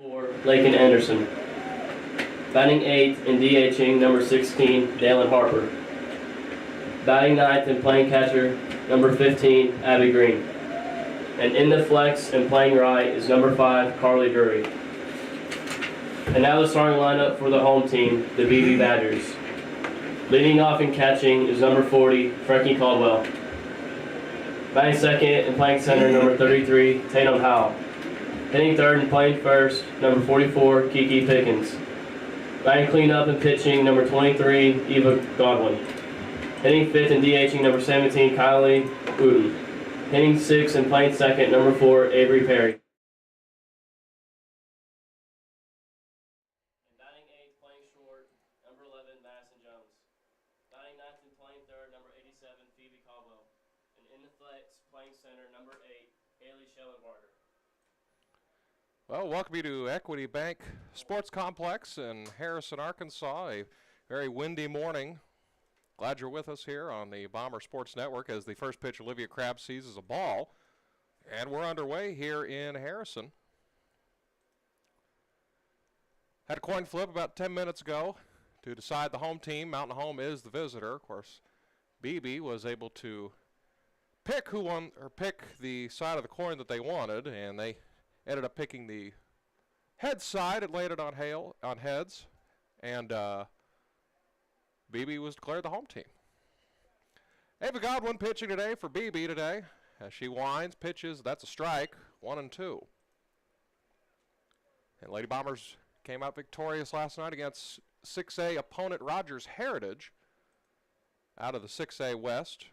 For Lakin Anderson. Batting 8th and DHing number 16, Dalen Harper. Batting 9th and playing catcher, number 15, Abby Green. And in the flex and playing right is number 5, Carly Drury. And now the starting lineup for the home team, the Beebe Badgers. Leading off and catching is number 40, Frankie Caldwell. Batting second and playing center, number 33, Tatum Howell. Hitting third and playing first, number 44, Kiki Pickens. Batting cleanup and pitching, number 23, Eva Godwin. Hitting fifth and DHing, number 17, Kylie Wooten. Hitting sixth and playing second, number 4, Avery Perry. And batting eighth, playing short, number 11, Madison Jones. Batting ninth and playing third, number 87, Phoebe Caldwell. And in the flex, playing center, number 8, Haley Schellenbarger. Well, welcome you to Equity Bank Sports Complex in Harrison, Arkansas. A very windy morning. Glad you're with us here on the Bomber Sports Network as the first pitch Olivia Crabb seizes a ball. And we're underway here in Harrison. Had a coin flip about 10 minutes ago to decide the home team. Mountain Home is the visitor. Of course, Beebe was able to pick who won, or pick the side of the coin that they wanted, and they ended up picking the head side. It laid it on heads, and Beebe was declared the home team. Ava Godwin pitching today for Beebe today. As she winds, pitches, that's a strike, 1-2. And Lady Bombers came out victorious last night against 6A opponent Rogers Heritage out of the 6A West.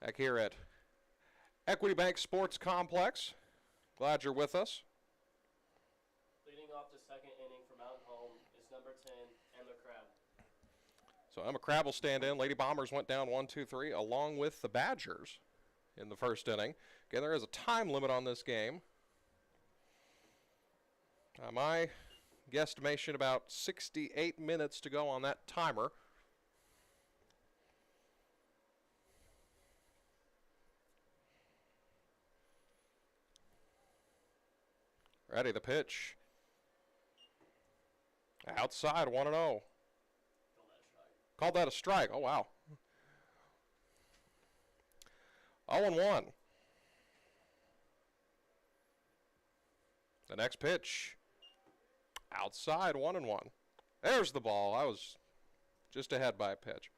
Back here at Equity Bank Sports Complex. Glad you're with us. Leading off the second inning for Mountain Home is number 10, Emma Crab. So Emma Crab will stand in. Lady Bombers went down 1-2-3 along with the Badgers in the first inning. Again, there is a time limit on this game. My guesstimation about 68 minutes to go on that timer. Ready, the pitch. Outside, 1-0. Called that a strike. Oh, wow. 0-1. The next pitch. Outside, 1-1. There's the ball. I was just ahead by a pitch.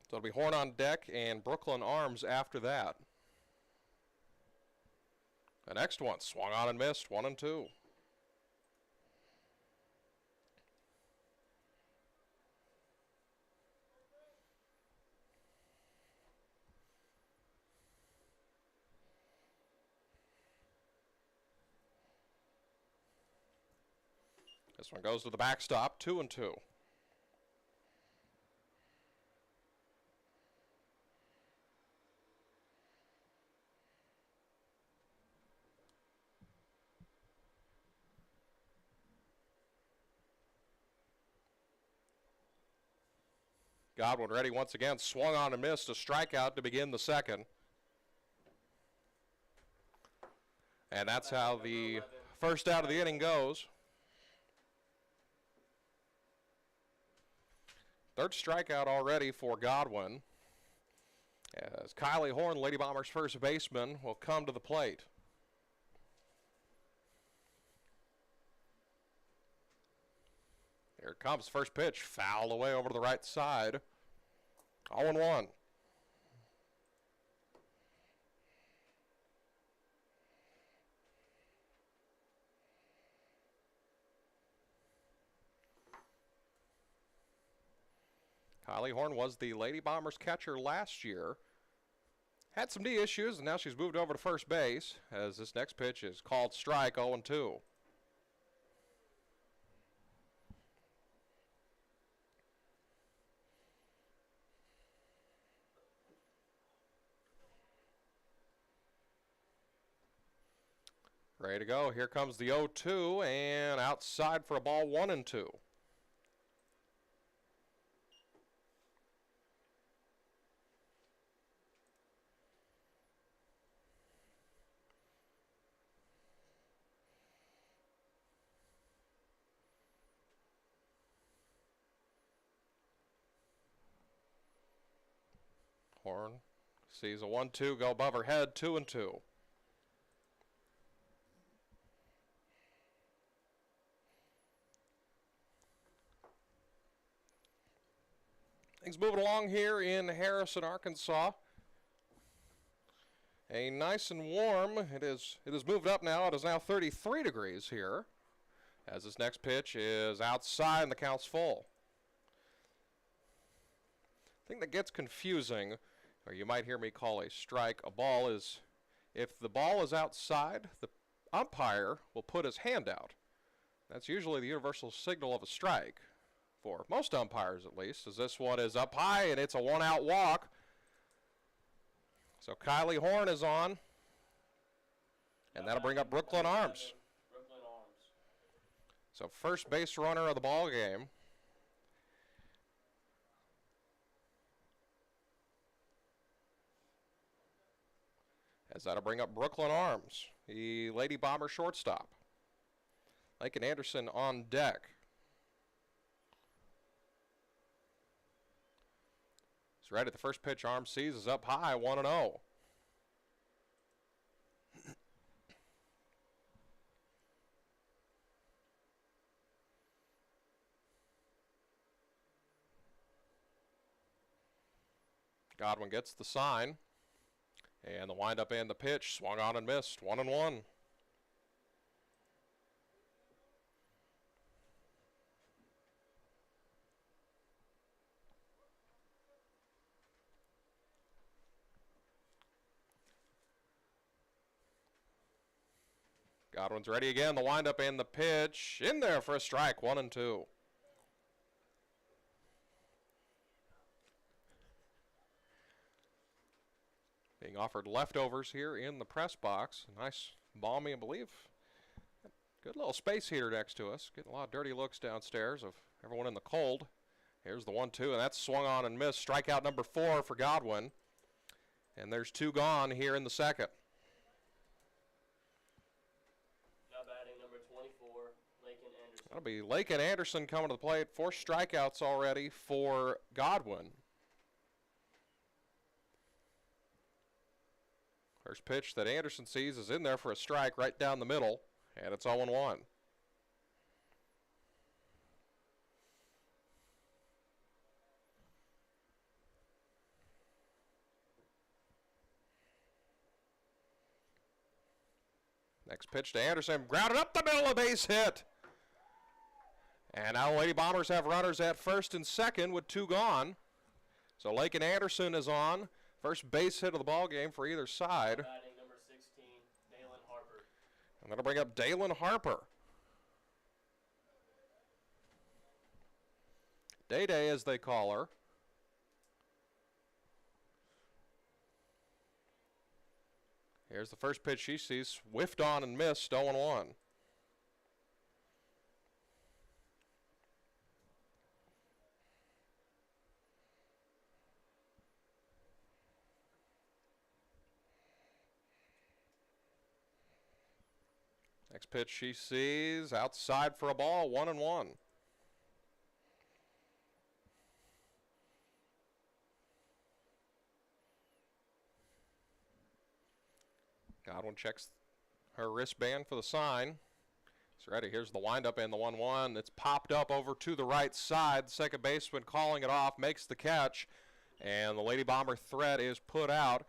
So it'll be Horn on deck and Brooklyn Arms after that. The next one, swung on and missed, 1-2. This one goes to the backstop, 2-2. Godwin ready once again, swung on and missed, a strikeout to begin the second. And that's how the first out of the inning goes. Third strikeout already for Godwin, as Kylie Horn, Lady Bombers' first baseman, will come to the plate. Here it comes, first pitch, fouled away over to the right side. 0-1. Kylie Horn was the Lady Bombers catcher last year. Had some knee issues, and now she's moved over to first base, as this next pitch is called strike, 0-2. Ready to go. Here comes the 0-2, and outside for a ball, 1-2. Horn sees a 1-2 go above her head, 2-2. Things moving along here in Harrison, Arkansas. A nice and warm. It is moved up now. It is now 33 degrees here, as this next pitch is outside and the count's full. The thing that gets confusing, or you might hear me call a strike a ball, is if the ball is outside, the umpire will put his hand out. That's usually the universal signal of a strike, for most umpires at least, as this one is up high and it's a one-out walk. So Kylie Horn is on, and that'll bring up Brooklyn Arms. So first base runner of the ball game. As that'll bring up Brooklyn Arms, the Lady Bomber shortstop. Lincoln Anderson on deck. He's right at the first pitch. Arms sees is up high, 1-0. Godwin gets the sign. And the windup and the pitch, swung on and missed, 1-1. Godwin's ready again. The windup and the pitch. In there for a strike. 1-2. Being offered leftovers here in the press box. Nice balmy, I believe. Good little space heater next to us. Getting a lot of dirty looks downstairs of everyone in the cold. Here's the 1-2, and that's swung on and missed. Strikeout number 4 for Godwin. And there's 2 gone here in the second. Now batting number 24, Lakin Anderson. That'll be Lakin Anderson coming to the plate. 4 strikeouts already for Godwin. First pitch that Anderson sees is in there for a strike right down the middle, and it's 0-1. Next pitch to Anderson, grounded up the middle, a base hit. And now Lady Bombers have runners at first and second with 2 gone. So Lakin Anderson is on. First base hit of the ball game for either side. Batting number 16, Dalen Harper. I'm going to bring up Dalen Harper. Day-Day, as they call her. Here's the first pitch she sees. Whiffed on and missed, 0-1. Next pitch she sees outside for a ball, 1-1. Godwin checks her wristband for the sign. It's ready. Here's the windup and the 1-1. It's popped up over to the right side. Second baseman calling it off, makes the catch, and the Lady Bomber threat is put out.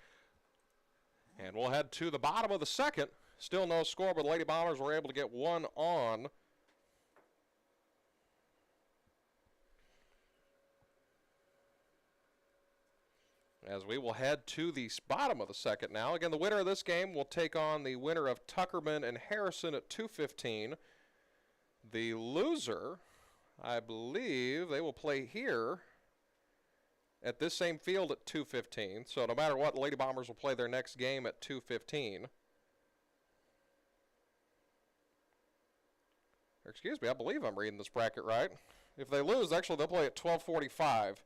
And we'll head to the bottom of the second. Still no score, but the Lady Bombers were able to get 1 on. As we will head to the bottom of the second now. Again, the winner of this game will take on the winner of Tuckerman and Harrison at 2:15. The loser, I believe, they will play here at this same field at 2:15. So no matter what, the Lady Bombers will play their next game at 2:15. Excuse me, I believe I'm reading this bracket right. If they lose, actually, they'll play at 12:45.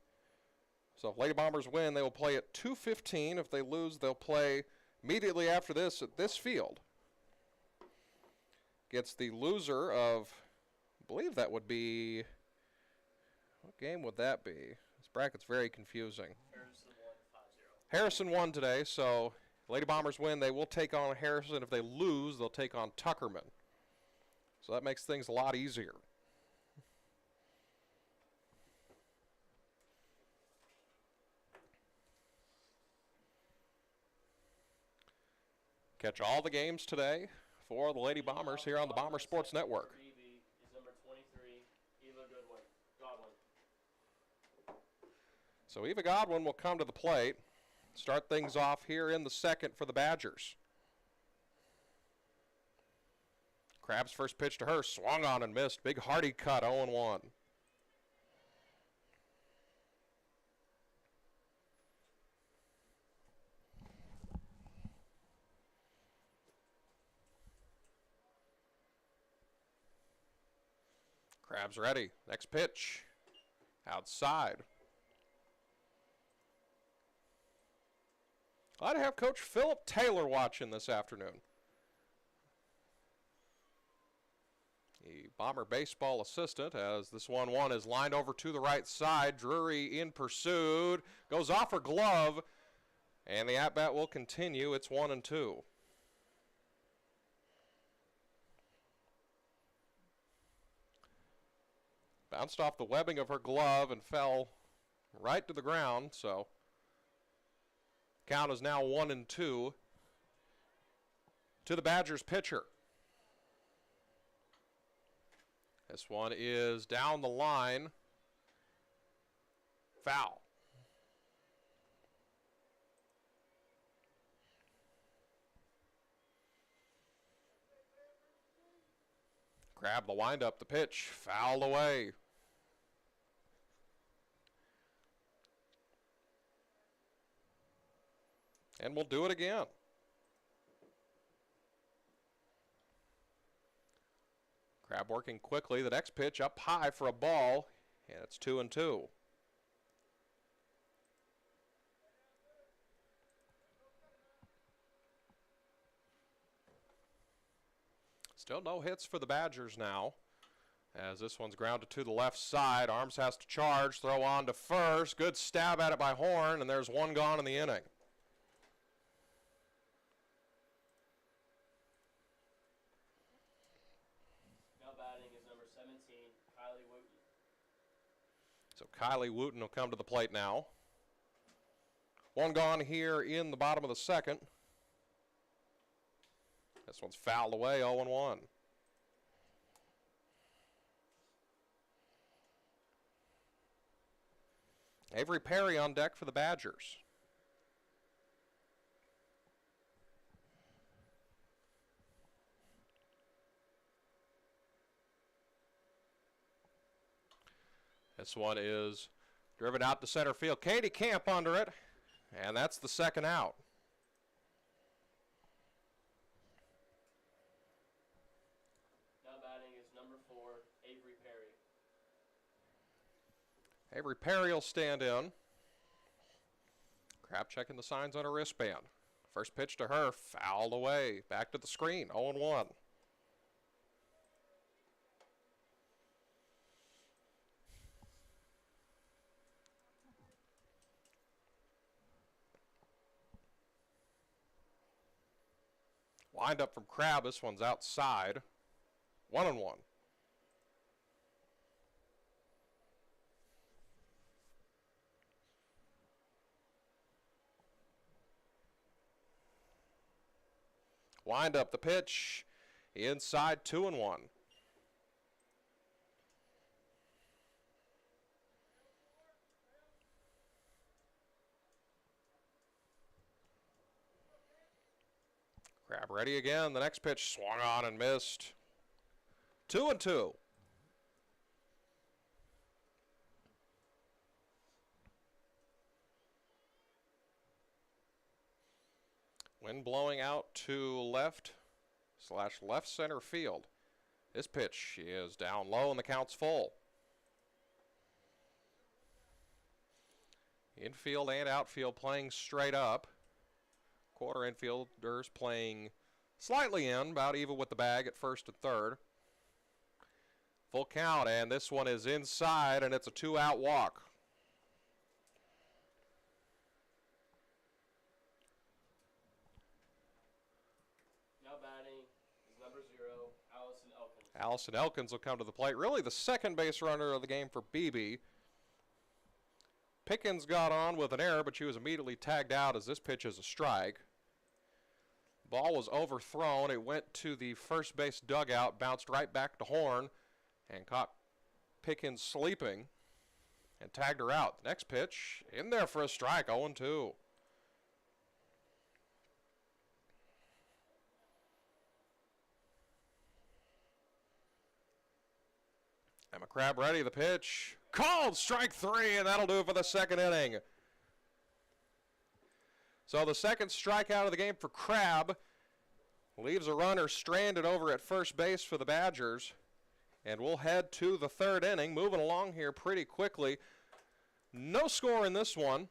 So if Lady Bombers win, they will play at 2:15. If they lose, they'll play immediately after this at this field. Gets the loser of, I believe that would be, what game would that be? This bracket's very confusing. Harrison won today, so Lady Bombers win, they will take on Harrison. If they lose, they'll take on Tuckerman. So that makes things a lot easier. Catch all the games today for the Lady Bombers here on the Bomber Sports Network. Beebe is number 23, Eva Godwin. So Eva Godwin will come to the plate. Start things off here in the second for the Badgers. Crab's first pitch to her, swung on and missed. Big hearty cut, 0-1. Crab's ready. Next pitch. Outside. Glad to have Coach Philip Taylor watching this afternoon. The Bomber baseball assistant, as this 1-1 is lined over to the right side. Drury in pursuit. Goes off her glove. And the at-bat will continue. It's 1-2. Bounced off the webbing of her glove and fell right to the ground. So count is now 1-2 to the Badgers pitcher. This one is down the line. Foul. Grab the windup, the pitch, fouled away. And we'll do it again. Crab working quickly. The next pitch up high for a ball, and it's 2-2. Still no hits for the Badgers now, as this one's grounded to the left side. Arms has to charge, throw on to first. Good stab at it by Horn, and there's one gone in the inning. Now batting is number 17, Kylie Wooten. So Kylie Wooten will come to the plate now. One gone here in the bottom of the second. This one's fouled away, 0-1. Avery Perry on deck for the Badgers. This one is driven out to center field. Katie Camp under it, and that's the second out. Avery Perry. Avery Perry will stand in. Crab checking the signs on her wristband. First pitch to her, fouled away. Back to the screen, 0-1. Wind up from Crab, this one's outside. 1-1. Wind up the pitch, inside 2-1. Crab ready again. The next pitch swung on and missed. 2-2. Wind blowing out to left center field. This pitch is down low and the count's full. Infield and outfield playing straight up. Quarter infielders playing slightly in, about even with the bag at first and third. Full count, and this one is inside, and it's a 2-out walk. Now batting is number 0, Allison Elkins. Allison Elkins will come to the plate. Really the second base runner of the game for Beebe. Pickens got on with an error, but she was immediately tagged out as this pitch is a strike. Ball was overthrown. It went to the first base dugout, bounced right back to Horn, and caught Pickens sleeping and tagged her out. Next pitch, in there for a strike, 0-2. Emma Crab ready, the pitch. Called, strike 3, and that'll do it for the second inning. So the second strikeout of the game for Crab leaves a runner stranded over at first base for the Badgers. And we'll head to the third inning, moving along here pretty quickly. No score in this one,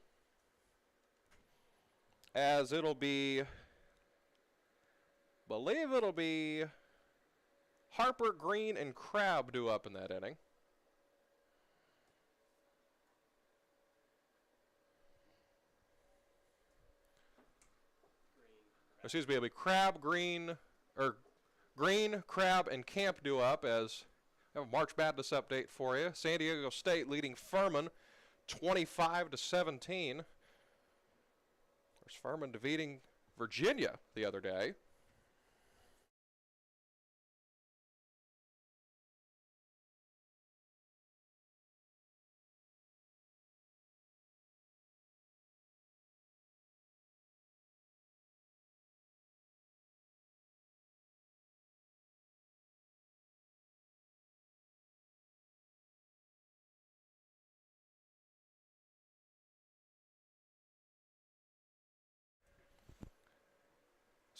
as it'll be, believe it'll be Harper, Green, and Crab due up in that inning. Excuse me, it'll be Green, Crab, and Camp due up as I have a March Madness update for you. San Diego State leading Furman 25-17. Of course, Furman defeating Virginia the other day.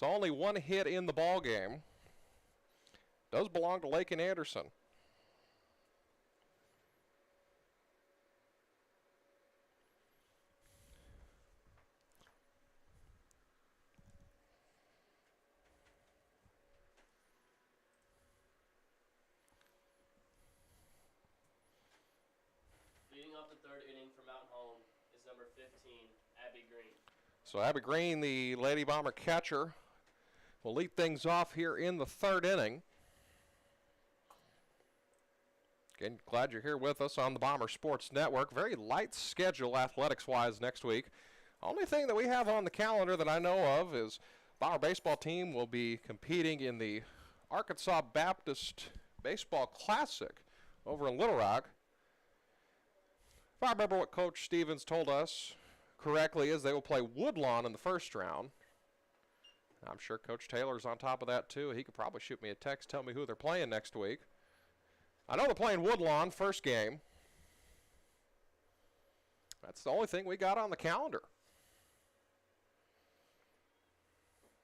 So only one hit in the ball game. Does belong to Lake and Anderson. Leading off the third inning for Mountain Home is number 15, Abby Green. So Abby Green, the Lady Bomber catcher, will lead things off here in the third inning. Again, glad you're here with us on the Bomber Sports Network. Very light schedule athletics-wise next week. Only thing that we have on the calendar that I know of is Bomber baseball team will be competing in the Arkansas Baptist Baseball Classic over in Little Rock. If I remember what Coach Stevens told us correctly, is they will play Woodlawn in the first round. I'm sure Coach Taylor's on top of that too. He could probably shoot me a text, tell me who they're playing next week. I know they're playing Woodlawn first game. That's the only thing we got on the calendar.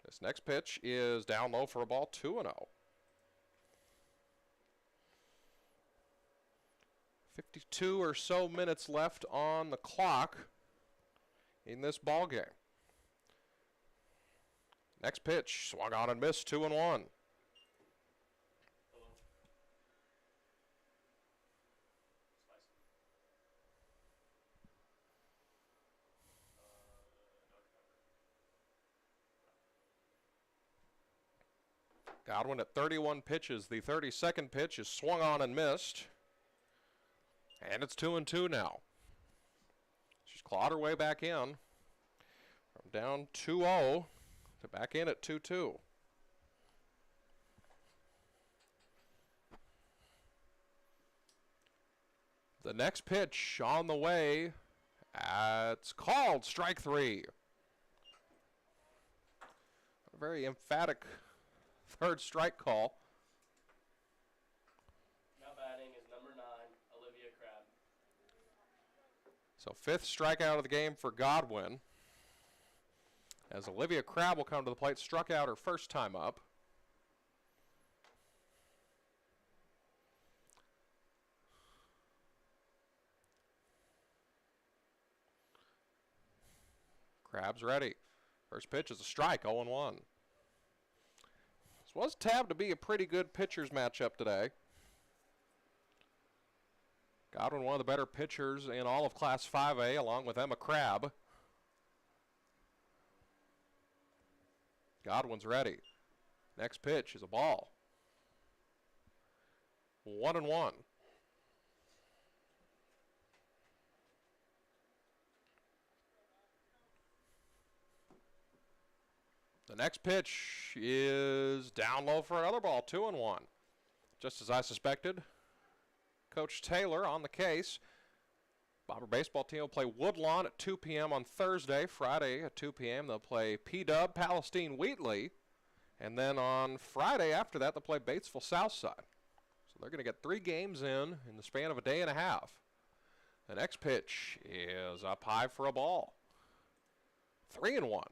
This next pitch is down low for a ball, 2-0. 52 or so minutes left on the clock in this ball game. Next pitch, swung on and missed, 2-1. Godwin at 31 pitches. The 32nd pitch is swung on and missed. And it's 2-2 now. She's clawed her way back in. From down 2-0 to back in at 2-2. The next pitch on the way. It's called strike 3. A very emphatic third strike call. Now batting is number 9, Olivia Crabb. So 5th strikeout of the game for Godwin. As Olivia Crabb will come to the plate, struck out her first time up. Crabb's ready. First pitch is a strike, 0-1. This was tabbed to be a pretty good pitchers matchup today. Godwin, one of the better pitchers in all of Class 5A, along with Emma Crabb. Godwin's ready. Next pitch is a ball. 1-1. The next pitch is down low for another ball, 2-1. Just as I suspected, Coach Taylor on the case. Bomber baseball team will play Woodlawn at 2 p.m. on Thursday. Friday at 2 p.m. they'll play P-Dub Palestine Wheatley. And then on Friday after that, they'll play Batesville Southside. So they're going to get 3 games in the span of a day and a half. The next pitch is up high for a ball. 3-1.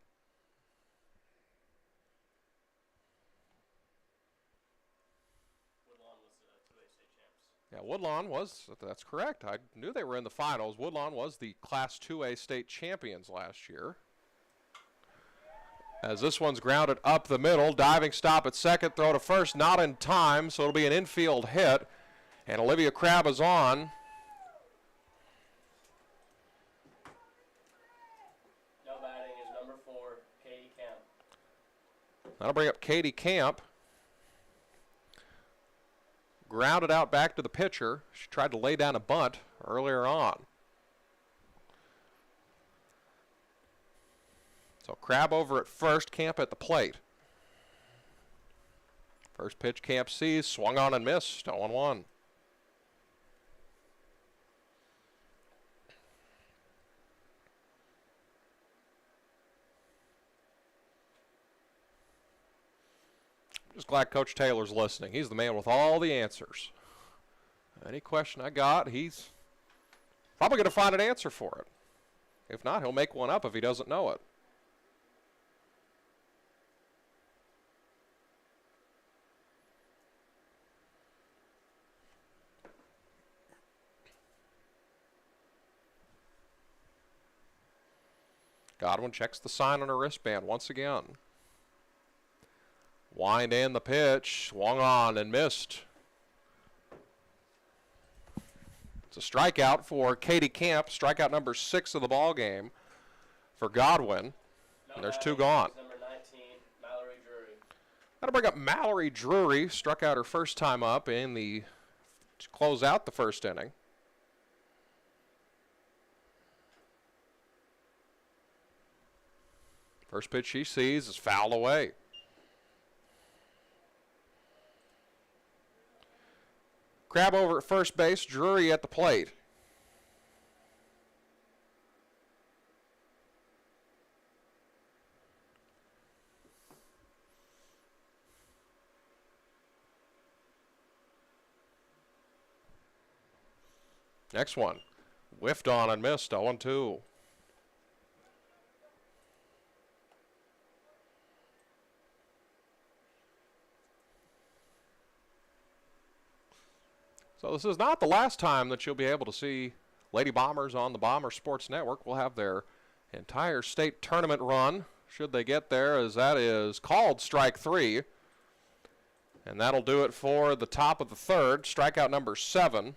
Yeah, Woodlawn was, that's correct. I knew they were in the finals. Woodlawn was the Class 2A state champions last year. As this one's grounded up the middle, diving stop at second, throw to first, not in time, so it'll be an infield hit. And Olivia Crabb is on. Now batting is number 4, Katie Camp. That'll bring up Katie Camp. Grounded out back to the pitcher. She tried to lay down a bunt earlier on. So Crabb over at first, Camp at the plate. First pitch Camp sees, swung on and missed, 0-1. Just glad Coach Taylor's listening. He's the man with all the answers. Any question I got, he's probably going to find an answer for it. If not, he'll make one up if he doesn't know it. Godwin checks the sign on her wristband once again. Wind in the pitch, swung on and missed. It's a strikeout for Katie Camp, strikeout number 6 of the ball game for Godwin. And there's 2 gone. Number 19, Mallory Drury. Got to bring up Mallory Drury, struck out her first time up to close out the first inning. First pitch she sees is fouled away. Crab over at first base, Drury at the plate. Next one, whiffed on and missed, 0-2. So this is not the last time that you'll be able to see Lady Bombers on the Bomber Sports Network. We'll have their entire state tournament run, should they get there, as that is called strike 3. And that'll do it for the top of the third, strikeout number 7.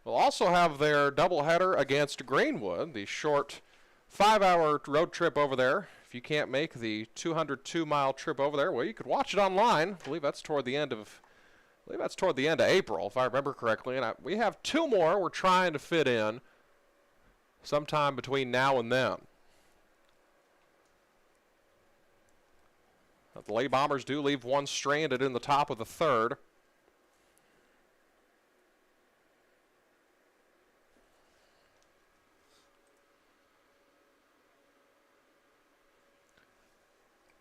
We'll also have their doubleheader against Greenwood, the short 5-hour road trip over there. If you can't make the 202-mile trip over there, well, you could watch it online. I believe that's toward the end of April, if I remember correctly. And we have 2 more we're trying to fit in sometime between now and then. The Lady Bombers do leave one stranded in the top of the third.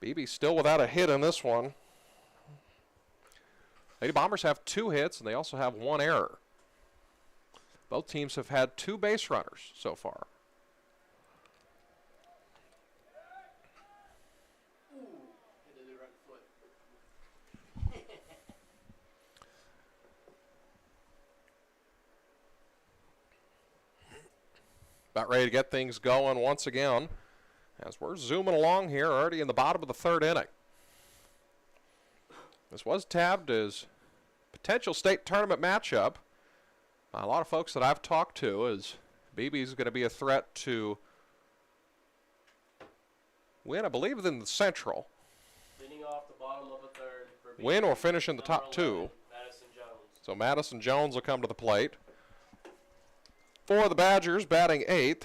Beebe still without a hit in this one. Lady Bombers have 2 hits, and they also have 1 error. Both teams have had 2 base runners so far. About ready to get things going once again, as we're zooming along here, already in the bottom of the third inning. This was tabbed as potential state tournament matchup. A lot of folks that I've talked to is Beebe's going to be a threat to win, I believe, in the Central. Leading off the bottom of the third for Beebe, win or finish in the top 2. Madison Jones. So Madison Jones will come to the plate. For the Badgers, batting 8th.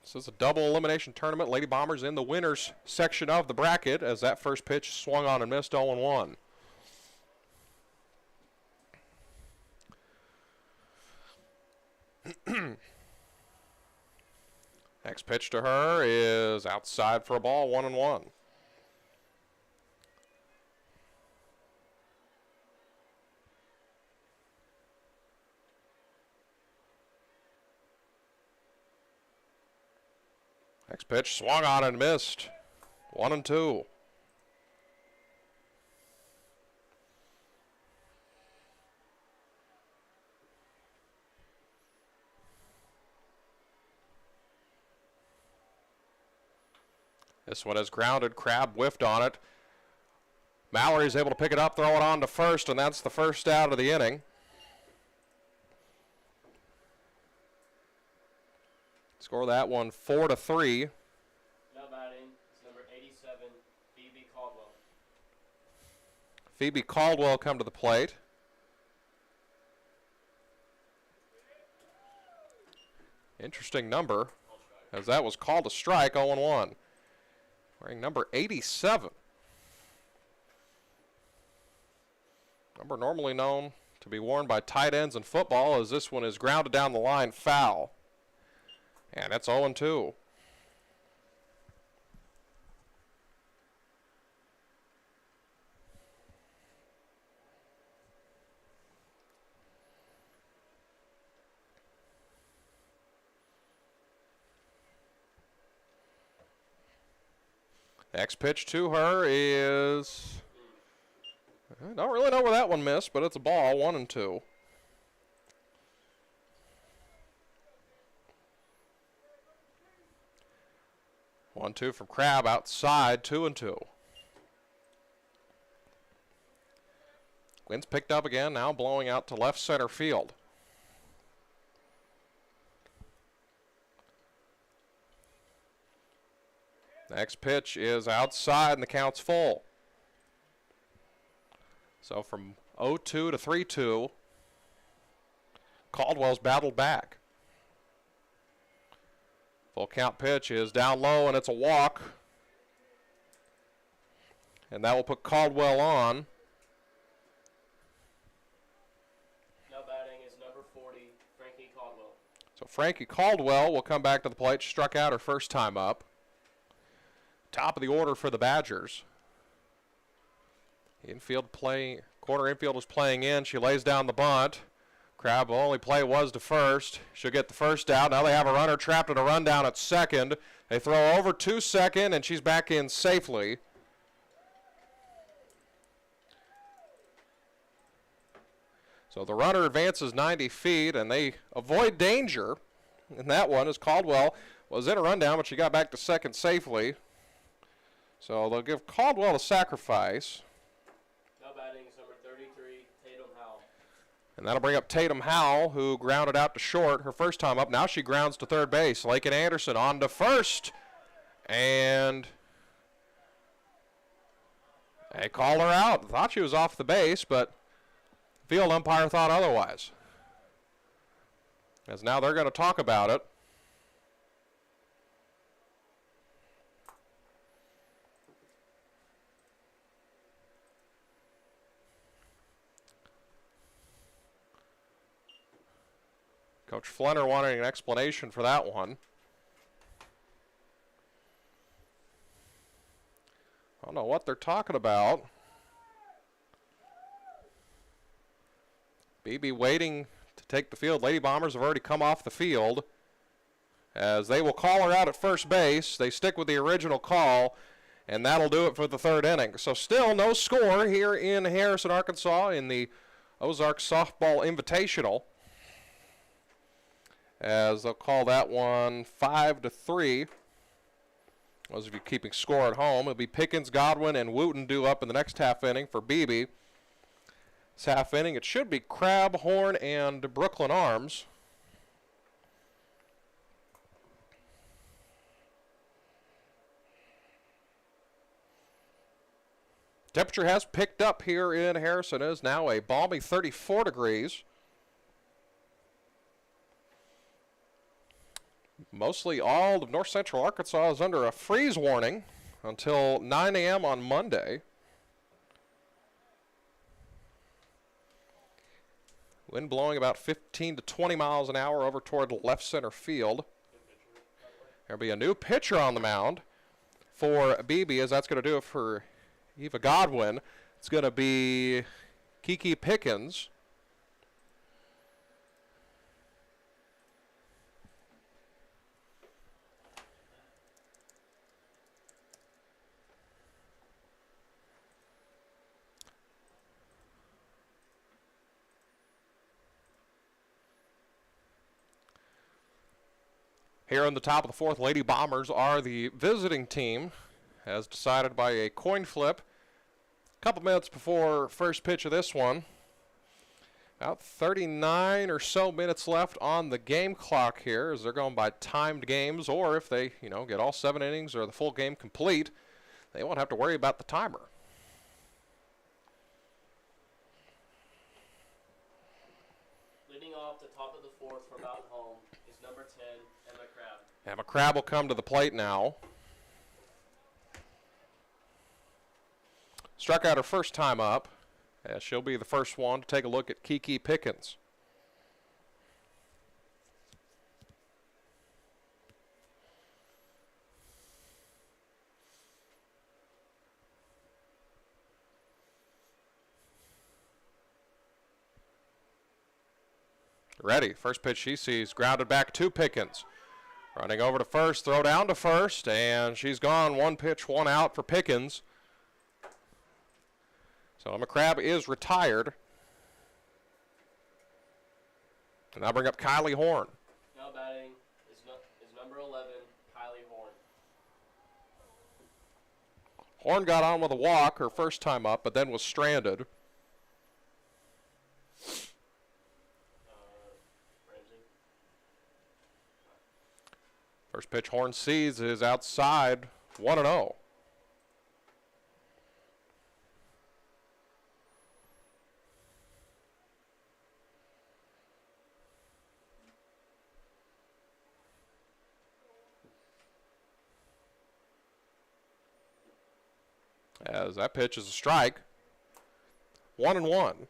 This is a double elimination tournament. Lady Bombers in the winners section of the bracket, as that first pitch swung on and missed, 0-1. Next pitch to her is outside for a ball, 1-1. Next pitch swung on and missed. 1-2. This one is grounded. Crab whiffed on it. Mallory's able to pick it up, throw it on to first, and that's the first out of the inning. Score that one 4-3. Now batting is number 87, Beebe Caldwell. Phoebe Caldwell come to the plate. Interesting number, as that was called a strike, 0-1. Wearing number 87. Number normally known to be worn by tight ends in football, as this one is grounded down the line, foul. And it's 0-2. Next pitch to her is, I don't really know where that one missed, but it's a ball, 1-2. 1-2 from Crabb outside, 2-2. Wind's picked up again, now blowing out to left center field. Next pitch is outside and the count's full. So from 0-2 to 3-2, Caldwell's battled back. Full count pitch is down low and it's a walk. And that will put Caldwell on. Now batting is number 40, Frankie Caldwell. So Frankie Caldwell will come back to the plate. Struck out her first time up. Top of the order for the Badgers. Infield play, corner infield is playing in. She lays down the bunt. Crabb only play was to first. She'll get the first out. Now they have a runner trapped in a rundown at second. They throw over to second, and she's back in safely. So the runner advances 90 feet, and they avoid danger. And that one is Caldwell was in a rundown, but she got back to second safely. So they'll give Caldwell a sacrifice. Now batting is number 33, Tatum Howell. And that'll bring up Tatum Howell, who grounded out to short her first time up. Now she grounds to third base. Lakin Anderson on to first. And they call her out. Thought she was off the base, but field umpire thought otherwise. As now they're going to talk about it. Coach Flenner wanting an explanation for that one. I don't know what they're talking about. Beebe waiting to take the field. Lady Bombers have already come off the field. As they will call her out at first base. They stick with the original call, and that'll do it for the third inning. So still no score here in Harrison, Arkansas in the Ozark Softball Invitational. As they'll call that one 5-3. Those of you keeping score at home, it'll be Pickens, Godwin, and Wooten due up in the next half inning for Beebe. This half inning, it should be Crabb, Horn, and Brooklyn Arms. Temperature has picked up here in Harrison. It is now a balmy 34 degrees. Mostly all of north central Arkansas is under a freeze warning until 9 a.m. on Monday. Wind blowing about 15 to 20 miles an hour over toward left center field. There'll be a new pitcher on the mound for Beebe, as that's going to do it for Eva Godwin. It's going to be Kiki Pickens. Here in the top of the fourth, Lady Bombers are the visiting team, as decided by a coin flip. A couple minutes before first pitch of this one. About 39 or so minutes left on the game clock here, as they're going by timed games, or if they, get all 7 innings or the full game complete, they won't have to worry about the timer. Leading off the top of the fourth for Mountain Home is number 10, Emma Crabb. Emma Crabb will come to the plate now. Struck out her first time up. She'll be the first one to take a look at Kiki Pickens. Ready. First pitch she sees, grounded back to Pickens. Running over to first, throw down to first, and she's gone. 1 pitch, 1 out for Pickens. So Emma Crabb is retired. And I'll bring up Kylie Horn. Now batting is number 11, Kylie Horn. Horn got on with a walk her first time up, but then was stranded. First pitch Horn sees is outside, 1-0. As that pitch is a strike, 1-1.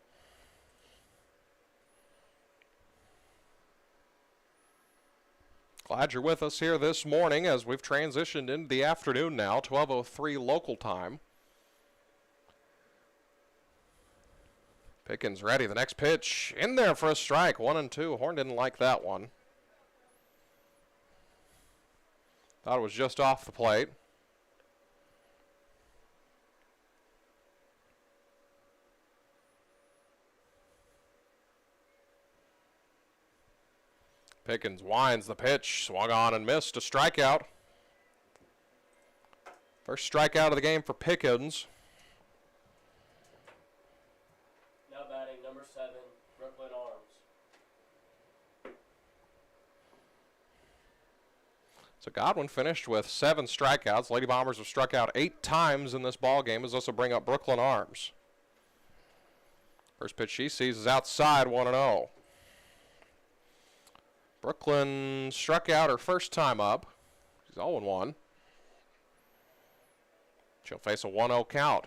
Glad you're with us here this morning as we've transitioned into the afternoon now, 12:03 local time. Pickens ready. The next pitch in there for a strike, 1-2. Horn didn't like that one. Thought it was just off the plate. Pickens winds the pitch, swung on and missed, a strikeout. First strikeout of the game for Pickens. Now batting number 7, Brooklyn Arms. So Godwin finished with 7 strikeouts. Lady Bombers have struck out 8 times in this ball game. As also bring up Brooklyn Arms. First pitch she sees is outside, 1-0. Brooklyn struck out her first time up. She's 0-1. She'll face a 1-0 count.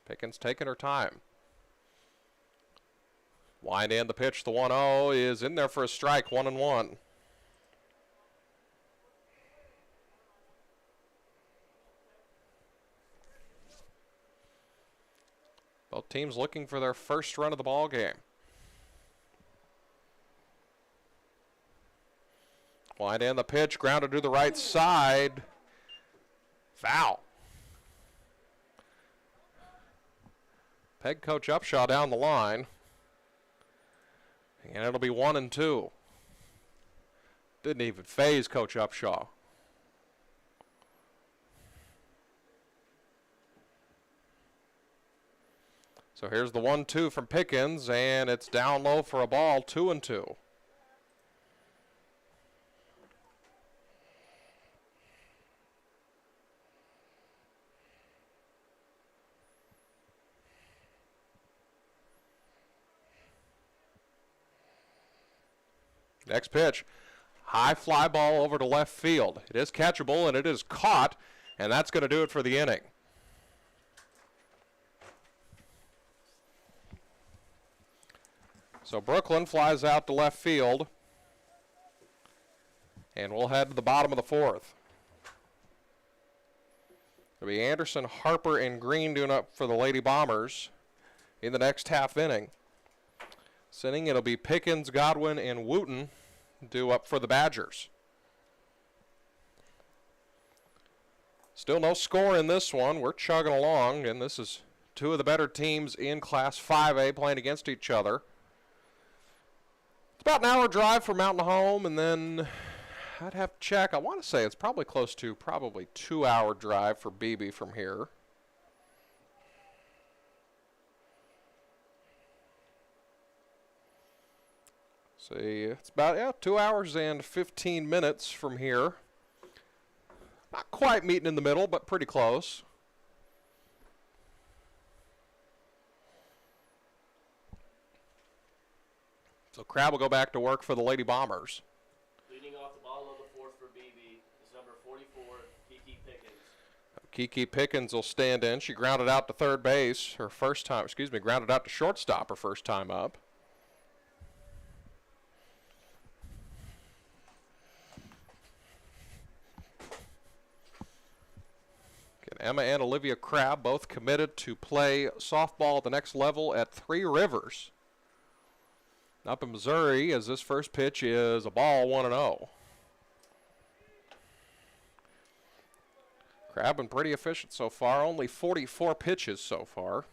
Pickens taking her time. Wind in the pitch, the 1-0 is in there for a strike, 1-1. Both teams looking for their first run of the ball game. Wind in the pitch, grounded to the right side. Foul. Peg Coach Upshaw down the line. And it'll be 1-2. Didn't even phase Coach Upshaw. So here's the 1-2 from Pickens, and it's down low for a ball, 2-2. Next pitch, high fly ball over to left field. It is catchable and it is caught, and that's going to do it for the inning. So Brooklyn flies out to left field, and we'll head to the bottom of the 4th. It'll be Anderson, Harper, and Green doing up for the Lady Bombers in the next half inning. Sitting, it'll be Pickens, Godwin, and Wooten due up for the Badgers. Still no score in this one. We're chugging along, and this is 2 of the better teams in Class 5A playing against each other. It's about an hour drive from Mountain Home, and then I'd have to check. I want to say it's probably close to 2-hour drive for Beebe from here. See, it's about 2 hours and 15 minutes from here. Not quite meeting in the middle, but pretty close. So Crab will go back to work for the Lady Bombers. Leading off the bottom of the 4th for Beebe is number 44, Kiki Pickens. Kiki Pickens will stand in. She grounded out to third base her first time, grounded out to shortstop her first time up. Emma and Olivia Crabb both committed to play softball at the next level at Three Rivers up in Missouri, as this first pitch is a ball, 1-0. Crabb been pretty efficient so far, only 44 pitches so far.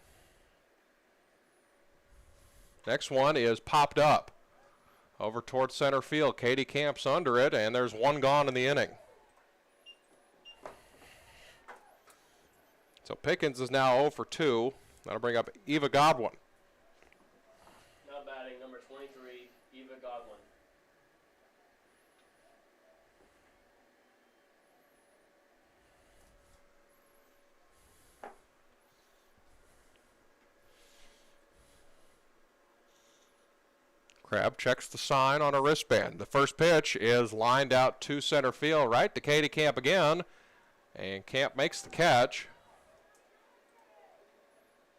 Next one is popped up over towards center field. Katie Camp's under it, and there's one gone in the inning. So Pickens is now 0 for 2. That'll bring up Eva Godwin. Now batting number 23, Eva Godwin. Crabb checks the sign on a wristband. The first pitch is lined out to center field, right to Katie Camp again. And Camp makes the catch.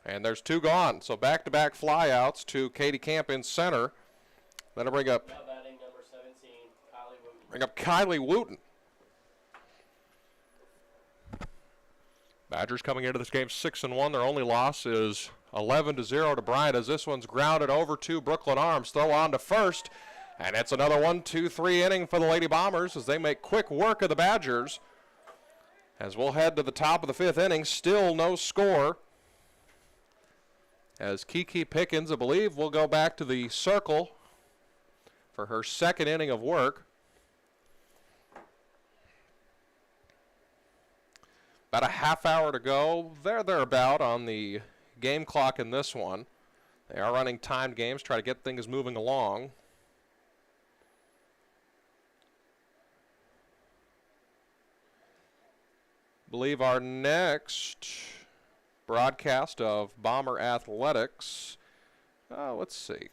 And there's 2 gone. So back-to-back flyouts to Katie Camp in center. That'll bring up, Now batting number 17, Kylie Wooten. bring up Kylie Wooten. Badgers coming into this game 6-1. Their only loss is 11-0 to Bryant as this one's grounded over to Brooklyn Arms. Throw on to first. And it's another 1-2-3 inning for the Lady Bombers as they make quick work of the Badgers. As we'll head to the top of the 5th inning, still no score. As Kiki Pickens, I believe, will go back to the circle for her 2nd inning of work. About a half hour to go. Thereabout on the game clock in this one. They are running timed games, try to get things moving along. I believe our next broadcast of Bomber Athletics, let's see.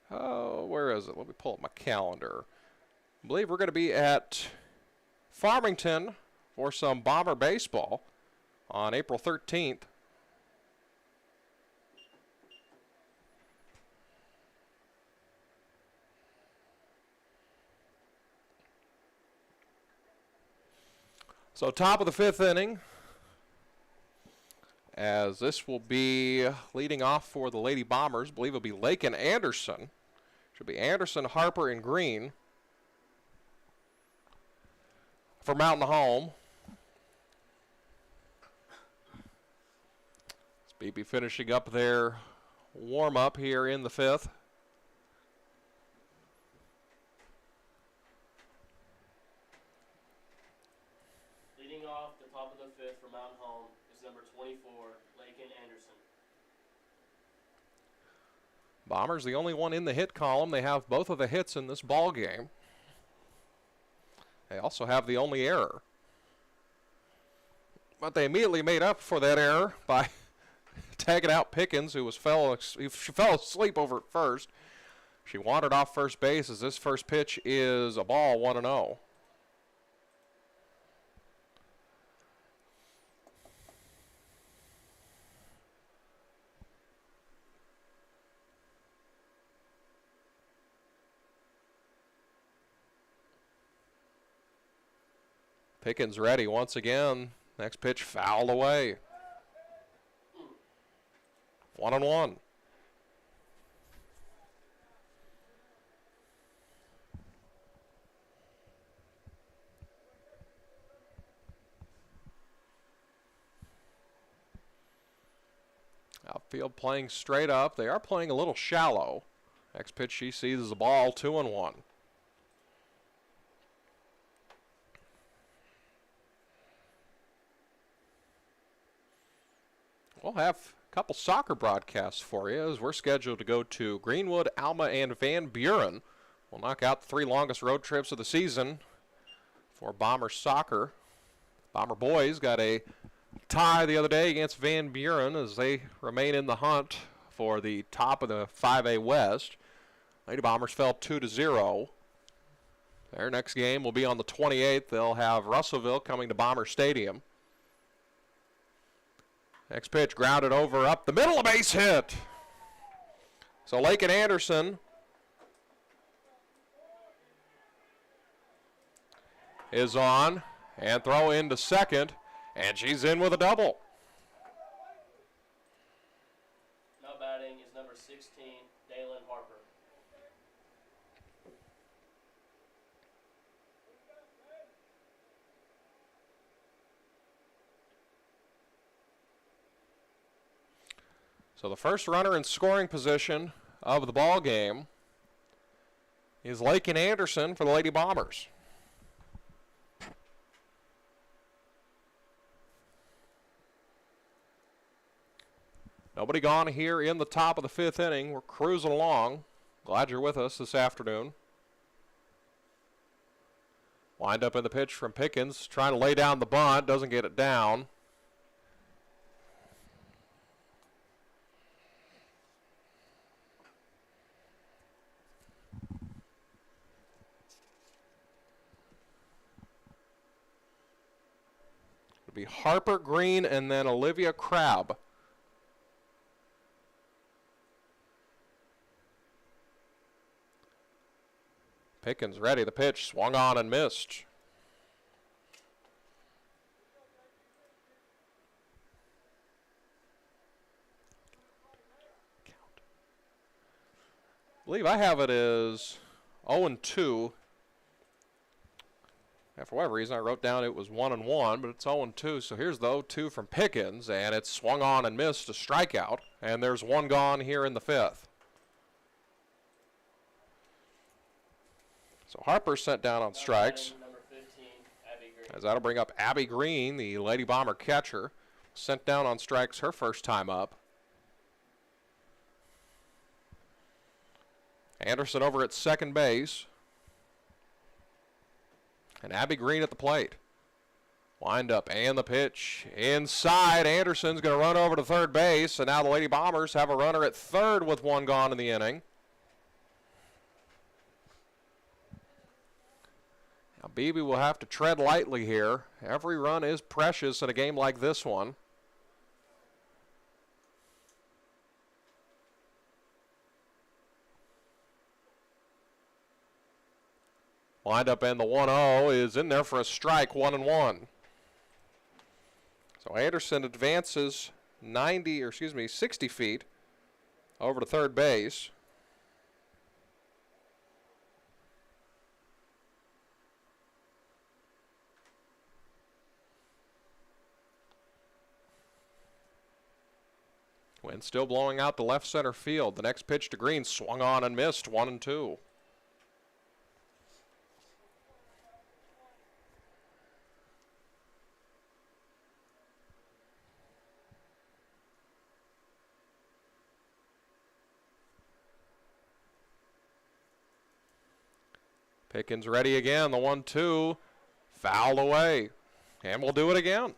Oh, where is it? Let me pull up my calendar. I believe we're going to be at Farmington for some Bomber baseball on April 13th. So top of the 5th inning, as this will be leading off for the Lady Bombers. I believe it'll be Lake and Anderson. Should be Anderson, Harper, and Green for Mountain Home. It's Beebe finishing up their warm-up here in the 5th. Leading off the top of the 5th for Mountain Home is number 24, Lakin Anderson. Bombers, the only one in the hit column. They have both of the hits in this ball game. They also have the only error. But they immediately made up for that error by tagging out Pickens, who fell asleep over at first. She wandered off first base as this first pitch is a ball, 1-0. Pickens ready once again. Next pitch fouled away. 1-1. Outfield playing straight up. They are playing a little shallow. Next pitch she sees is a ball, 2-1. We'll have a couple soccer broadcasts for you as we're scheduled to go to Greenwood, Alma, and Van Buren. We'll knock out the 3 longest road trips of the season for Bomber soccer. Bomber boys got a tie the other day against Van Buren as they remain in the hunt for the top of the 5A West. Lady Bombers fell 2-0. Their next game will be on the 28th. They'll have Russellville coming to Bomber Stadium. Next pitch grounded over up the middle, a base hit. So Lakin Anderson is on and throw into second, and she's in with a double. Now batting is number 16, Dalen Harper. So the first runner in scoring position of the ball game is Lakin Anderson for the Lady Bombers. Nobody gone here in the top of the 5th inning. We're cruising along. Glad you're with us this afternoon. Wind up in the pitch from Pickens, trying to lay down the bunt, doesn't get it down. It'll be Harper, Green, and then Olivia Crabb. Pickens ready, the pitch, swung on and missed. I believe I have it as 0-2. And for whatever reason, I wrote down it was 1-1, but it's 0-2. So here's the 0-2 from Pickens, and it's swung on and missed, a strikeout. And there's one gone here in the 5th. So Harper sent down on strikes. Number 15, Abby Green. As that'll bring up Abby Green, the Lady Bomber catcher. Sent down on strikes her first time up. Anderson over at second base. And Abby Green at the plate. Wind up and the pitch inside. Anderson's going to run over to third base. And now the Lady Bombers have a runner at third with one gone in the inning. Now Beebe will have to tread lightly here. Every run is precious in a game like this one. Wind up and the 1-0 is in there for a strike, 1-1. So Anderson advances 60 feet over to third base. Wind still blowing out to left center field. The next pitch to Green swung on and missed, 1-2. Pickens ready again, the 1-2, fouled away, and we'll do it again.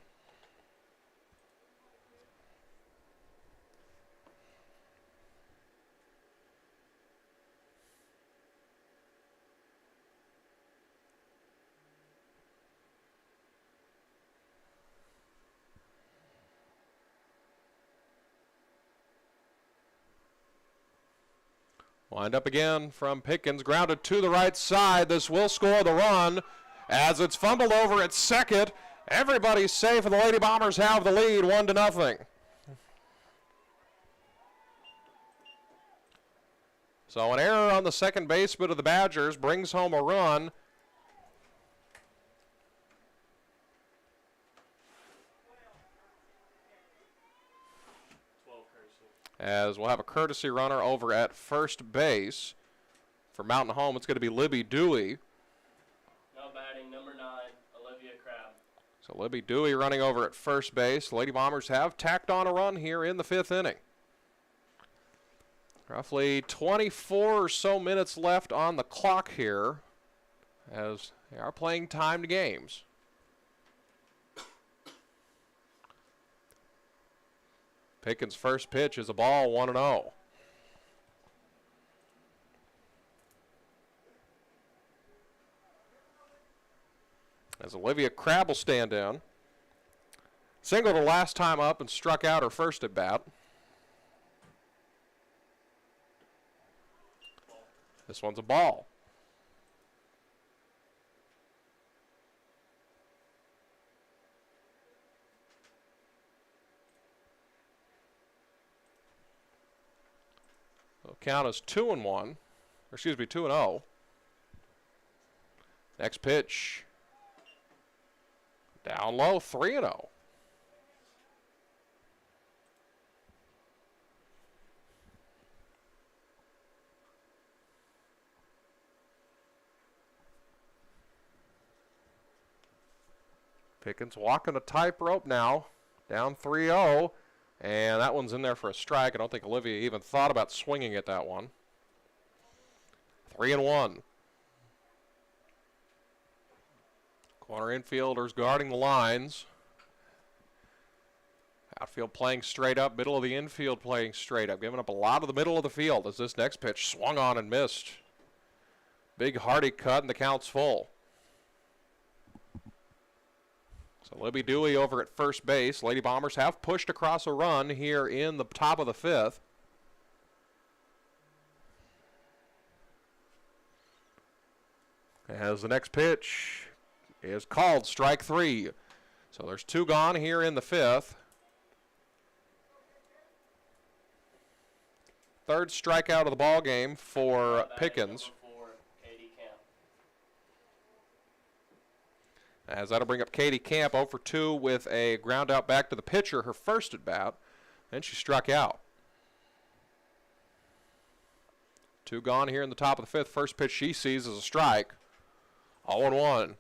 Wind up again from Pickens, grounded to the right side. This will score the run as it's fumbled over at second. Everybody's safe and the Lady Bombers have the lead 1-0. So an error on the second baseman of the Badgers brings home a run. As we'll have a courtesy runner over at first base. For Mountain Home, it's going to be Libby Dewey. Now batting number 9, Olivia Crabb. So Libby Dewey running over at first base. Lady Bombers have tacked on a run here in the 5th inning. Roughly 24 or so minutes left on the clock here as they are playing timed games. Pickens' first pitch is a ball, 1-0. As Olivia Crabb will stand in. Singled her last time up and struck out her first at bat. This one's a ball. Count is 2-1, 2-0. Next pitch, down low, 3-0. Pickens walking a tightrope now, down 3-0, and that one's in there for a strike. I don't think Olivia even thought about swinging at that one. 3-1. Corner infielders guarding the lines. Outfield playing straight up, middle of the infield playing straight up, giving up a lot of the middle of the field as this next pitch swung on and missed. Big hearty cut and the count's full. So Libby Dewey over at first base. Lady Bombers have pushed across a run here in the top of the fifth. As the next pitch is called, strike 3. So there's 2 gone here in the fifth. Third strikeout of the ball game for Pickens. As that'll bring up Katie Camp 0 for 2 with a ground out back to the pitcher, her first at bat. Then she struck out. 2 gone here in the top of the fifth. First pitch she sees is a strike. 0-1.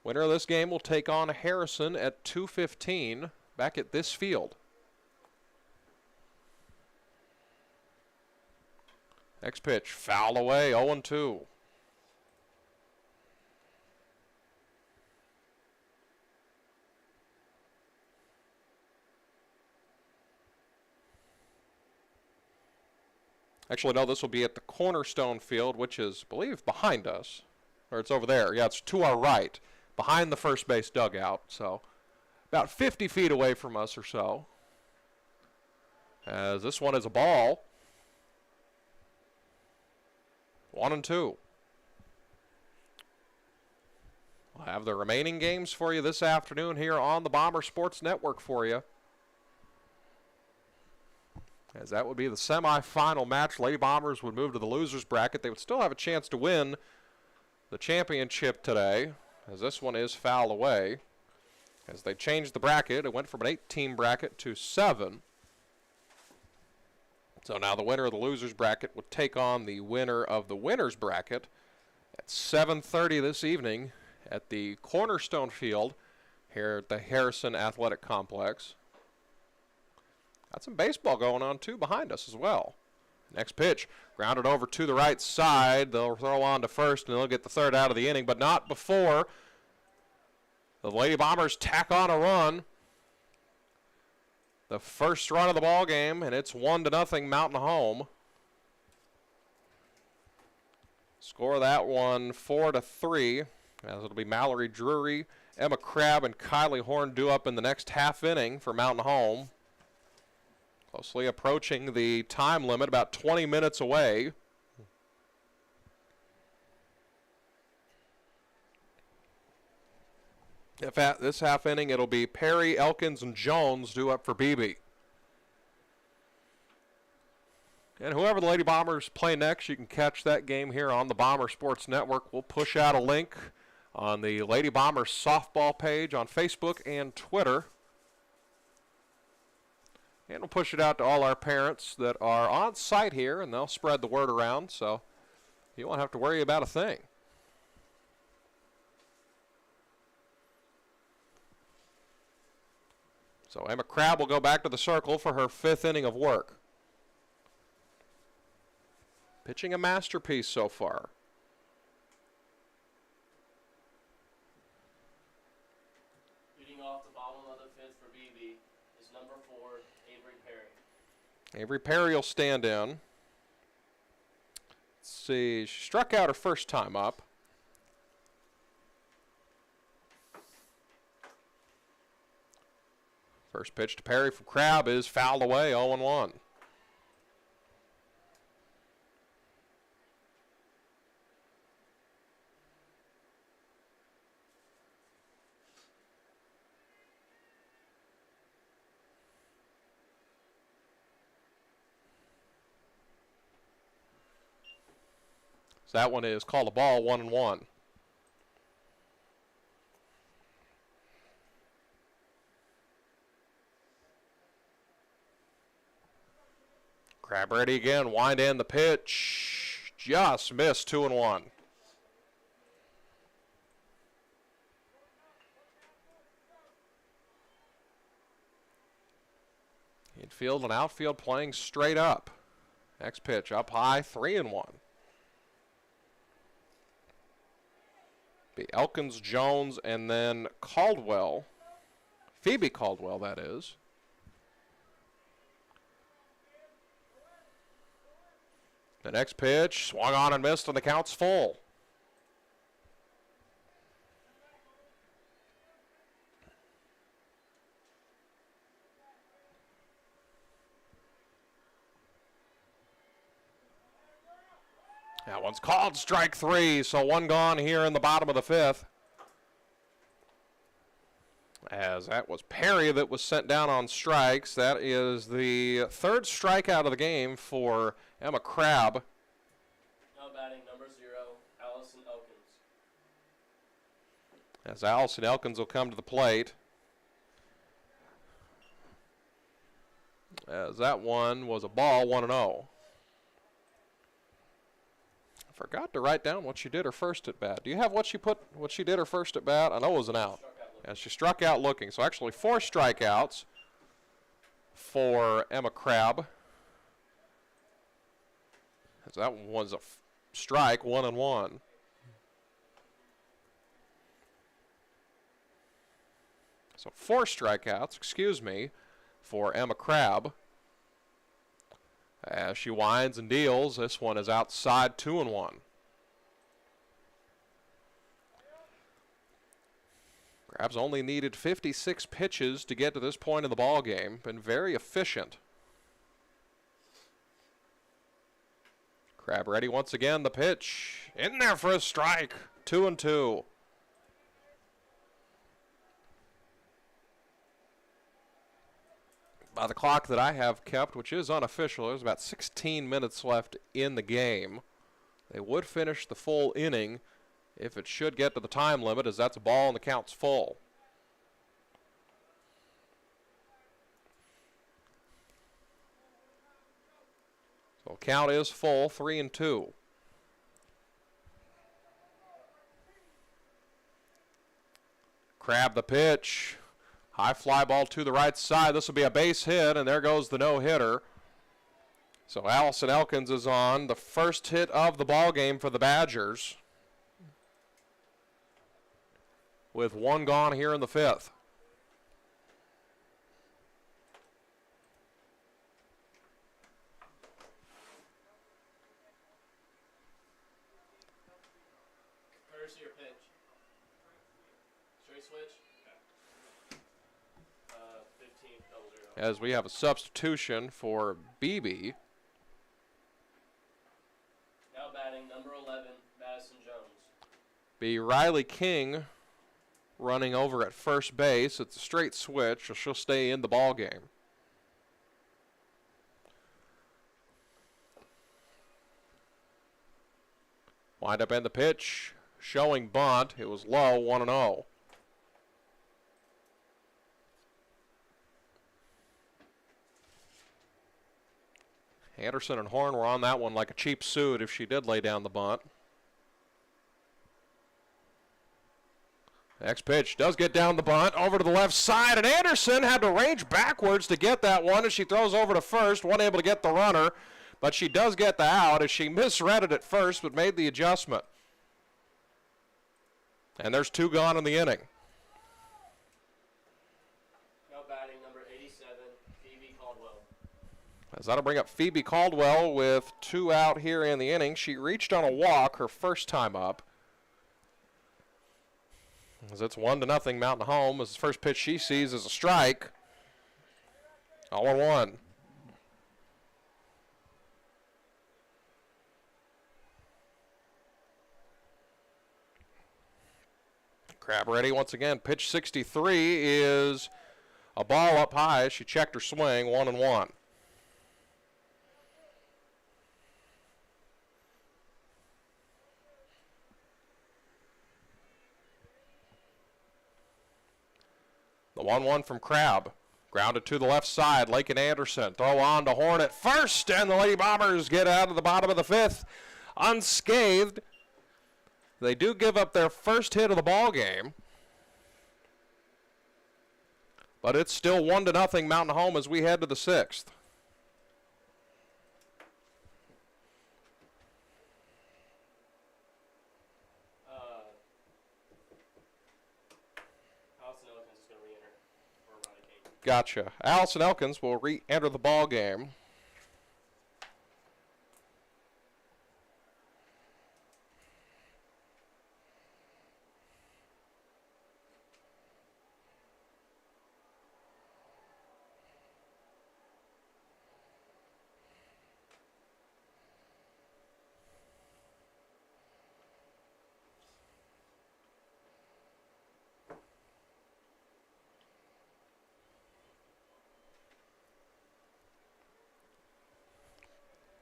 Winner of this game will take on Harrison at 2:15 back at this field. Next pitch, foul away, 0-2. Actually, no, this will be at the Cornerstone field, which is, I believe, behind us. Or it's over there. Yeah, it's to our right, behind the first base dugout. So about 50 feet away from us or so. As this one is a ball. 1-2. We'll have the remaining games for you this afternoon here on the Bomber Sports Network for you. As that would be the semifinal match. Lady Bombers would move to the loser's bracket. They would still have a chance to win the championship today, as this one is foul away. As they changed the bracket, it went from an 8-team bracket to 7. So now the winner of the loser's bracket would take on the winner of the winner's bracket at 7:30 this evening at the Cornerstone Field here at the Harrison Athletic Complex. Got some baseball going on, too, behind us as well. Next pitch, grounded over to the right side. They'll throw on to first, and they'll get the third out of the inning, but not before the Lady Bombers tack on a run. The first run of the ball game, and it's 1-0 Mountain Home. Score that one 4-3, as it'll be Mallory Drury, Emma Crabb, and Kylie Horn due up in the next half inning for Mountain Home. Closely approaching the time limit, about 20 minutes away. If at this half inning, it'll be Perry, Elkins, and Jones due up for Beebe. And whoever the Lady Bombers play next, you can catch that game here on the Bomber Sports Network. We'll push out a link on the Lady Bombers softball page on Facebook and Twitter. And we'll push it out to all our parents that are on site here, and they'll spread the word around, so you won't have to worry about a thing. So Emma Crabb will go back to the circle for her 5th inning of work. Pitching a masterpiece so far. Leading off the bottom of the fifth for Beebe is number 4, Avery Perry. Avery Perry will stand in. Let's see, she struck out her first time up. First pitch to Perry from Crabb is fouled away, 0-1. So that one is called a ball, 1-1. Crabb ready again, wind in the pitch, just missed, 2-1. Infield and outfield playing straight up. Next pitch up high, 3-1. Be Elkins, Jones, and then Caldwell. Phoebe Caldwell, that is. The next pitch, swung on and missed, and the count's full. That one's called strike 3, so one gone here in the bottom of the 5th. As that was Perry that was sent down on strikes. That is the 3rd strikeout of the game for Emma Crabb. Now batting number 0, Allison Elkins. As Allison Elkins will come to the plate. As that one was a ball, 1-0. Forgot to write down what she did her first at bat. Do you have what she did her first at bat? I know it was an out. As she struck out looking. So actually 4 strikeouts for Emma Crabb. As that one was a strike, 1-1. So 4 strikeouts, for Emma Crabb. As she winds and deals, this one is outside, 2-1. Crabb's only needed 56 pitches to get to this point in the ball game. Been very efficient. Crabb ready once again. The pitch in there for a strike. 2-2. By the clock that I have kept, which is unofficial, there's about 16 minutes left in the game. They would finish the full inning if it should get to the time limit, as that's a ball and the count's full. So count is full, 3-2. Crabb the pitch. High fly ball to the right side. This will be a base hit, and there goes the no-hitter. So Allison Elkins is on the first hit of the ball game for the Badgers, with one gone here in the 5th. Courtesy or pitch? Straight switch? 15-0. As we have a substitution for Beebe. Now batting number 11, Madison Jones. Be Riley King running over at first base. It's a straight switch, so she'll stay in the ball game. Wind up in the pitch, showing bunt. It was low, 1-0. Anderson and Horn were on that one like a cheap suit if she did lay down the bunt. Next pitch does get down the bunt over to the left side, and Anderson had to range backwards to get that one as she throws over to first, unable to get the runner, but she does get the out as she misread it at first but made the adjustment. And there's 2 gone in the inning. Now batting number 87, Phoebe Caldwell. As that'll bring up Phoebe Caldwell with 2 out here in the inning. She reached on a walk her first time up. As it's 1-0 Mountain Home, as the first pitch she sees is a strike. 0-1. Crabb ready once again. Pitch 63 is a ball up high. She checked her swing, 1-1. The 1-1 from Crabb. Grounded to the left side. Lake and Anderson throw on to Horn at first, and the Lady Bombers get out of the bottom of the 5th unscathed. They do give up their first hit of the ball game. But it's still 1-0 Mountain Home as we head to the 6th. Gotcha. Allison Elkins will re-enter the ball game.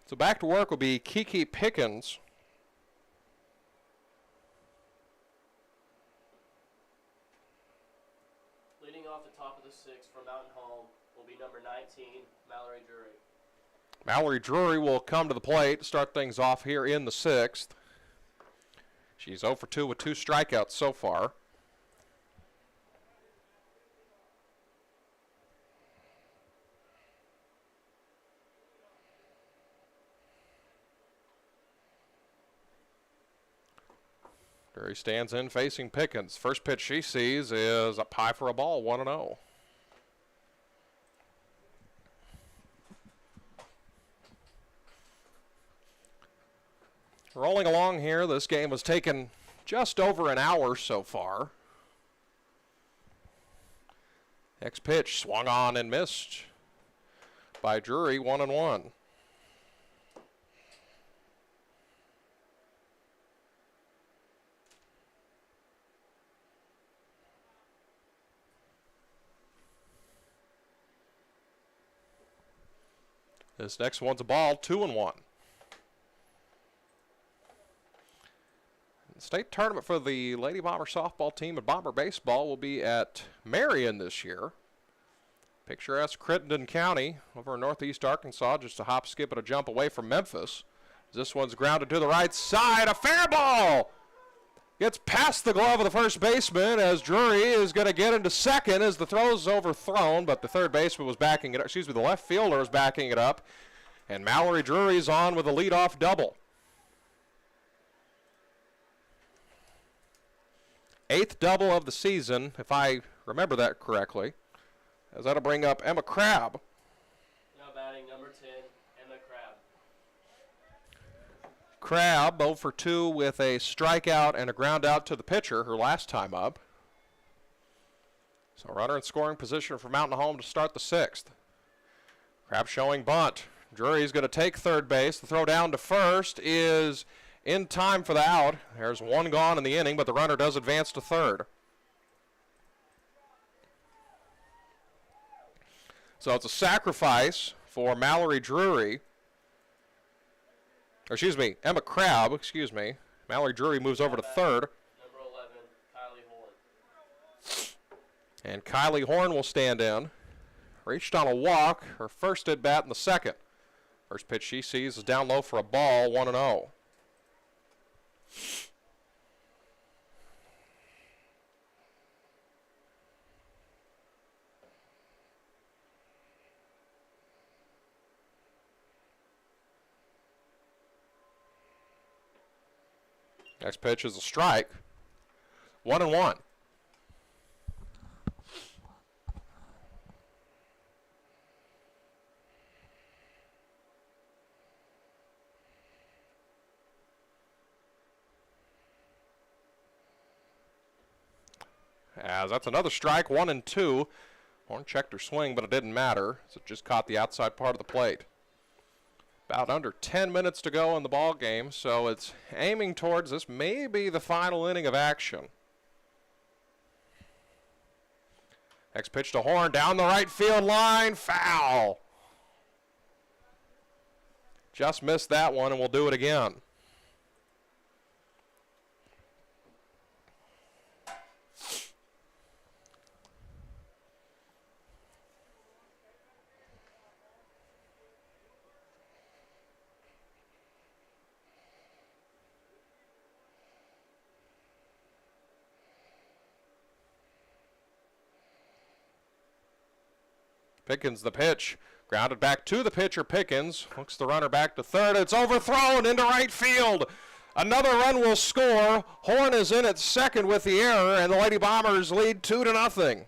So back to work will be Kiki Pickens. Leading off the top of the 6th for Mountain Home will be number 19, Mallory Drury. Mallory Drury will come to the plate to start things off here in the 6th. She's 0 for 2 with 2 strikeouts so far. Drury stands in facing Pickens. First pitch she sees is up high for a ball, 1-0. Rolling along here, this game has taken just over an hour so far. Next pitch swung on and missed by Drury, 1-1. This next one's a ball, 2-1. The state tournament for the Lady Bomber softball team and Bomber baseball will be at Marion this year. Picturesque Crittenden County over in northeast Arkansas, just a hop, skip, and a jump away from Memphis. This one's grounded to the right side, a fair ball! Gets past the glove of the first baseman as Drury is going to get into second as the throw is overthrown, but the third baseman was backing it up. Excuse me, the left fielder is backing it up. And Mallory Drury's on with a leadoff double. 8th double of the season, if I remember that correctly. As that'll bring up Emma Crabb. Now batting number 10, Emma Crabb. Crabb 0 for 2 with a strikeout and a ground out to the pitcher her last time up. So runner in scoring position for Mountain Home to start the 6th. Crabb showing bunt. Drury's going to take third base. The throw down to first is in time for the out. There's one gone in the inning, but the runner does advance to third. So it's a sacrifice for Mallory Drury. Or excuse me, Emma Crabb, excuse me. Mallory Drury moves over to third. Number 11, Kylie Horn. And Kylie Horn will stand in. Reached on a walk, her first at bat in the second. First pitch she sees is down low for a ball, 1-0. Next pitch is a strike. 1-1. As that's another strike, 1-2. Horn checked her swing, but it didn't matter, as it just caught the outside part of the plate. About under 10 minutes to go in the ball game, so it's aiming towards this may be the final inning of action. Next pitch to Horn, down the right field line, foul. Just missed that one, and we'll do it again. Pickens the pitch. Grounded back to the pitcher, Pickens. Looks the runner back to third. It's overthrown into right field. Another run will score. Horn is in at second with the error, and the Lady Bombers lead 2-0.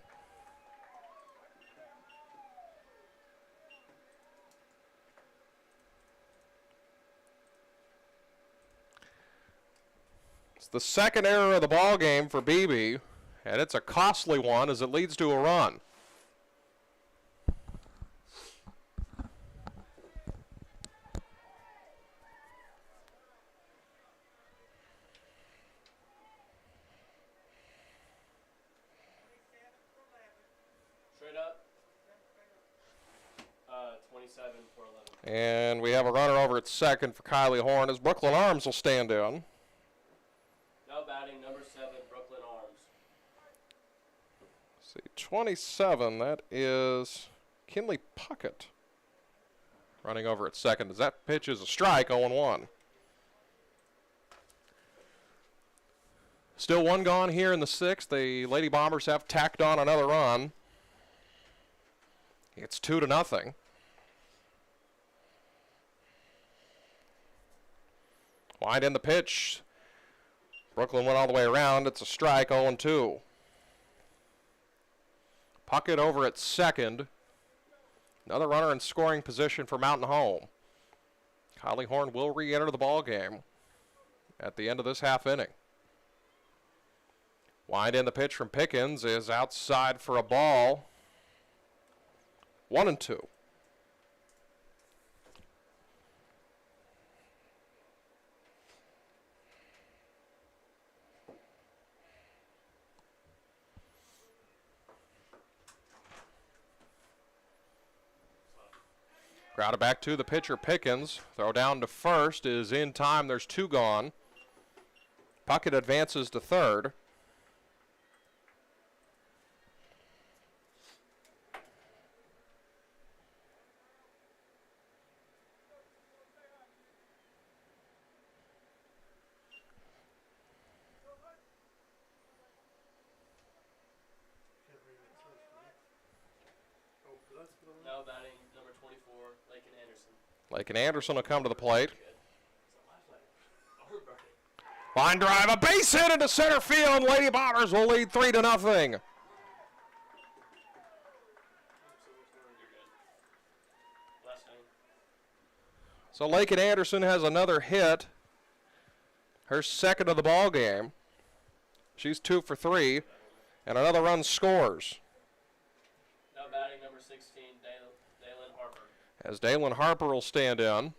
It's the second error of the ball game for Beebe, and it's a costly one as it leads to a run. Straight up. 27 for 11. And we have a runner over at second for Kylie Horn as Brooklyn Arms will stand in. Now batting number 7, Brooklyn Arms. Let's see, 27, that is Kinley Puckett running over at second as that pitch is a strike, 0-1. Still one gone here in the sixth. The Lady Bombers have tacked on another run. It's 2-0. Wide in the pitch. Brooklyn went all the way around. It's a strike, 0-2. Puckett over at second. Another runner in scoring position for Mountain Home. Kylie Horn will re-enter the ball game at the end of this half inning. Wide in the pitch from Pickens is outside for a ball. 1-2. Grounded back to the pitcher, Pickens. Throw down to first is in time. There's 2 gone. Puckett advances to third. Now batting number 24, Lakin Anderson. Lakin Anderson will come to the plate. Line drive, a base hit into center field. Lady Bombers will lead 3-0. So Lakin Anderson has another hit. Her second of the ball game. She's 2 for 3, and another run scores. Now batting number 16, Dalen Harper. As Dalen Harper will stand in.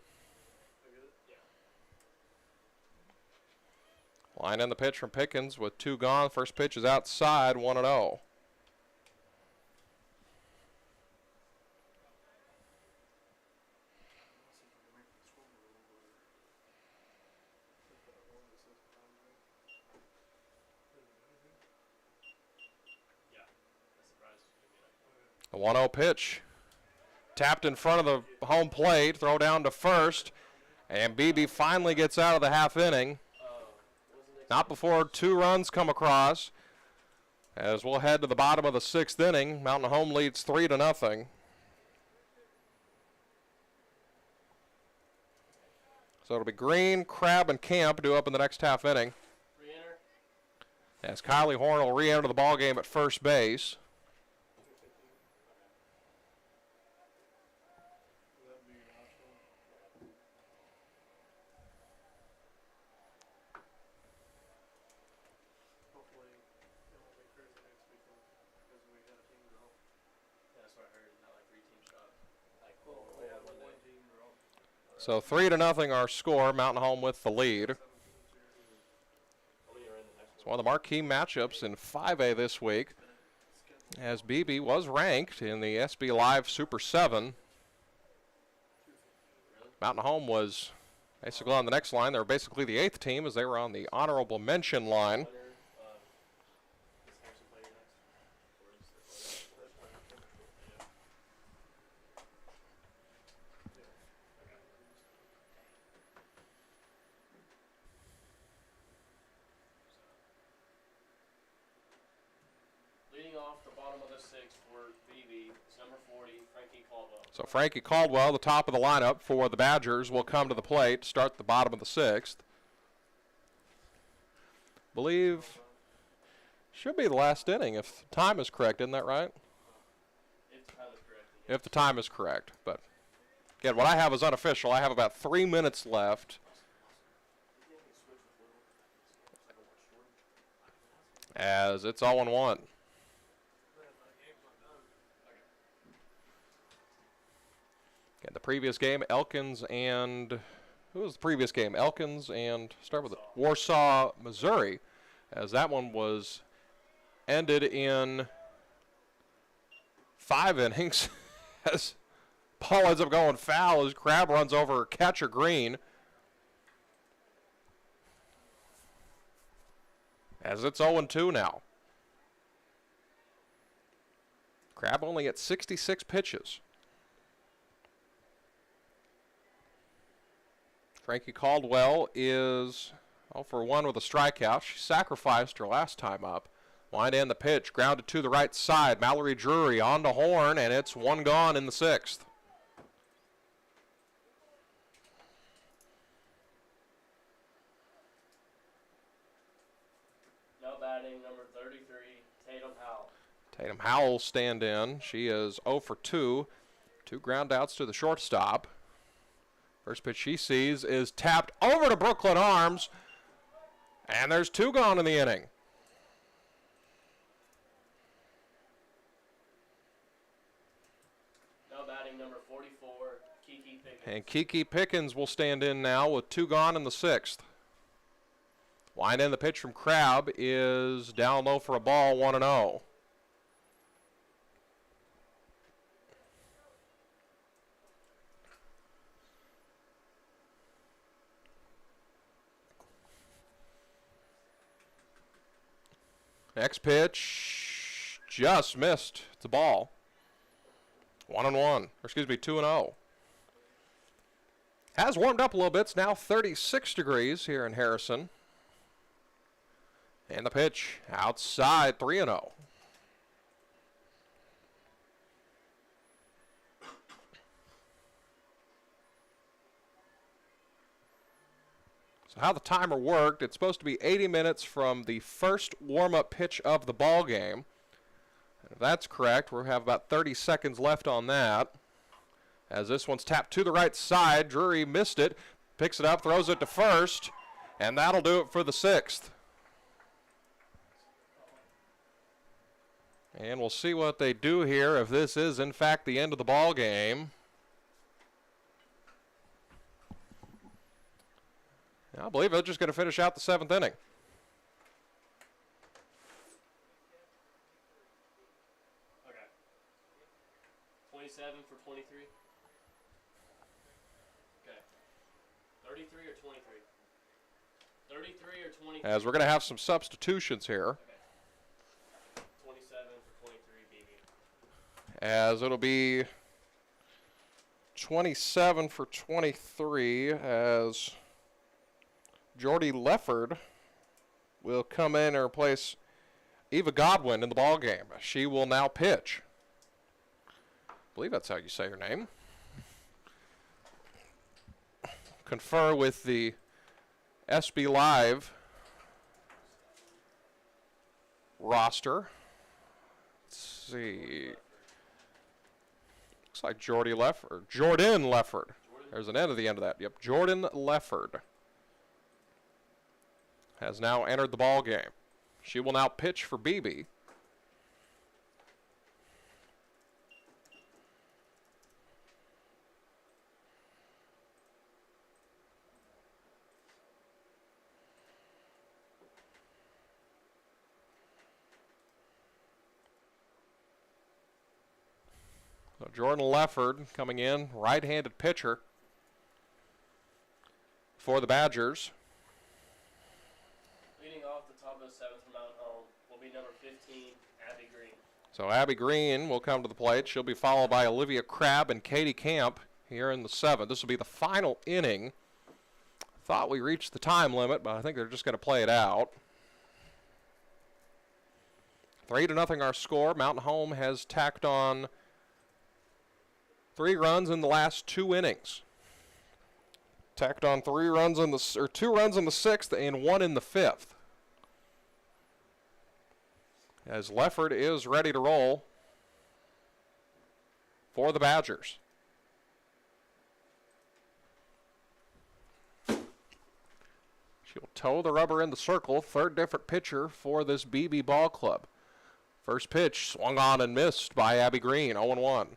Line in the pitch from Pickens with 2 gone. First pitch is outside, 1-0. The 1-0 pitch. Tapped in front of the home plate. Throw down to first. And Beebe finally gets out of the half inning. Not before 2 runs come across. As we'll head to the bottom of the 6th inning. Mountain Home leads 3-0. So it'll be Green, Crabb, and Camp due up in the next half inning. As Kylie Horn will re-enter the ball game at first base. So 3-0 our score. Mountain Home with the lead. It's one of the marquee matchups in 5A this week, as Beebe was ranked in the SB Live Super 7. Mountain Home was basically on the next line. They were basically the 8th team as they were on the honorable mention line. Leading off off the bottom of the sixth for Beebe is number 40, Frankie Caldwell. So Frankie Caldwell, the top of the lineup for the Badgers, will come to the plate, start the bottom of the sixth. Believe should be the last inning if time is correct, isn't that right? If the time is correct. If the time is correct. But again, what I have is unofficial. I have about 3 minutes left. As it's 0-1. Again, the previous game, Elkins and who was the previous game? Elkins and start with it. Warsaw, Missouri, as that one was ended in 5 innings. As Paul ends up going foul as Crab runs over catcher Green. As it's 0-2 now. Crab only at 66 pitches. Frankie Caldwell is 0-for-1 with a strikeout. She sacrificed her last time up. Wind in the pitch, grounded to the right side. Mallory Drury on to Horn, and it's 1 gone in the 6th. Now batting number 33, Tatum Howell. Tatum Howell will stand in. She is 0-for-2. 2 ground outs to the shortstop. First pitch she sees is tapped over to Brooklyn Arms, and there's 2 gone in the inning. Now batting number 44, Kiki Pickens. And Kiki Pickens will stand in now with 2 gone in the 6th. Wind in the pitch from Crab is down low for a ball, 1-0. Next pitch just missed. It's a ball. 1-1. Or excuse me, 2-0. Has warmed up a little bit. It's now 36 degrees here in Harrison. And the pitch outside, 3-0. So how the timer worked, it's supposed to be 80 minutes from the first warm-up pitch of the ball game. And if that's correct, we'll have about 30 seconds left on that. As this one's tapped to the right side, Drury missed it, picks it up, throws it to first, and that'll do it for the 6th. And we'll see what they do here if this is, in fact, the end of the ball game. I believe they're just going to finish out the 7th inning. Okay. 27 for 23. Okay. 33 or 23? 33 or 23? As we're going to have some substitutions here. Okay. 27 for 23, Beebe. As it'll be 27 for 23 as Jordy Lefford will come in and replace Eva Godwin in the ball game. She will now pitch. I believe that's how you say her name. Confer with the SB Live roster. Let's see. Looks like Jordan Lefford. There's an N at the end of that. Yep, Jordan Lefford has now entered the ball game. She will now pitch for Beebe. So Jordan Lefford coming in, right-handed pitcher for the Badgers. Leading off the top of the 7th from Mount Home will be number 15, Abby Green. So Abby Green will come to the plate. She'll be followed by Olivia Crabb and Katie Camp here in the 7th. This will be the final inning. Thought we reached the time limit, but I think they're just going to play it out. 3-0 our score. Mountain Home has tacked on 3 runs in the last 2 innings. Tacked on 2 runs in the 6th and 1 in the 5th. As Lefford is ready to roll for the Badgers. She'll toe the rubber in the circle. 3rd different pitcher for this Beebe ball club. First pitch swung on and missed by Abby Green, 0-1.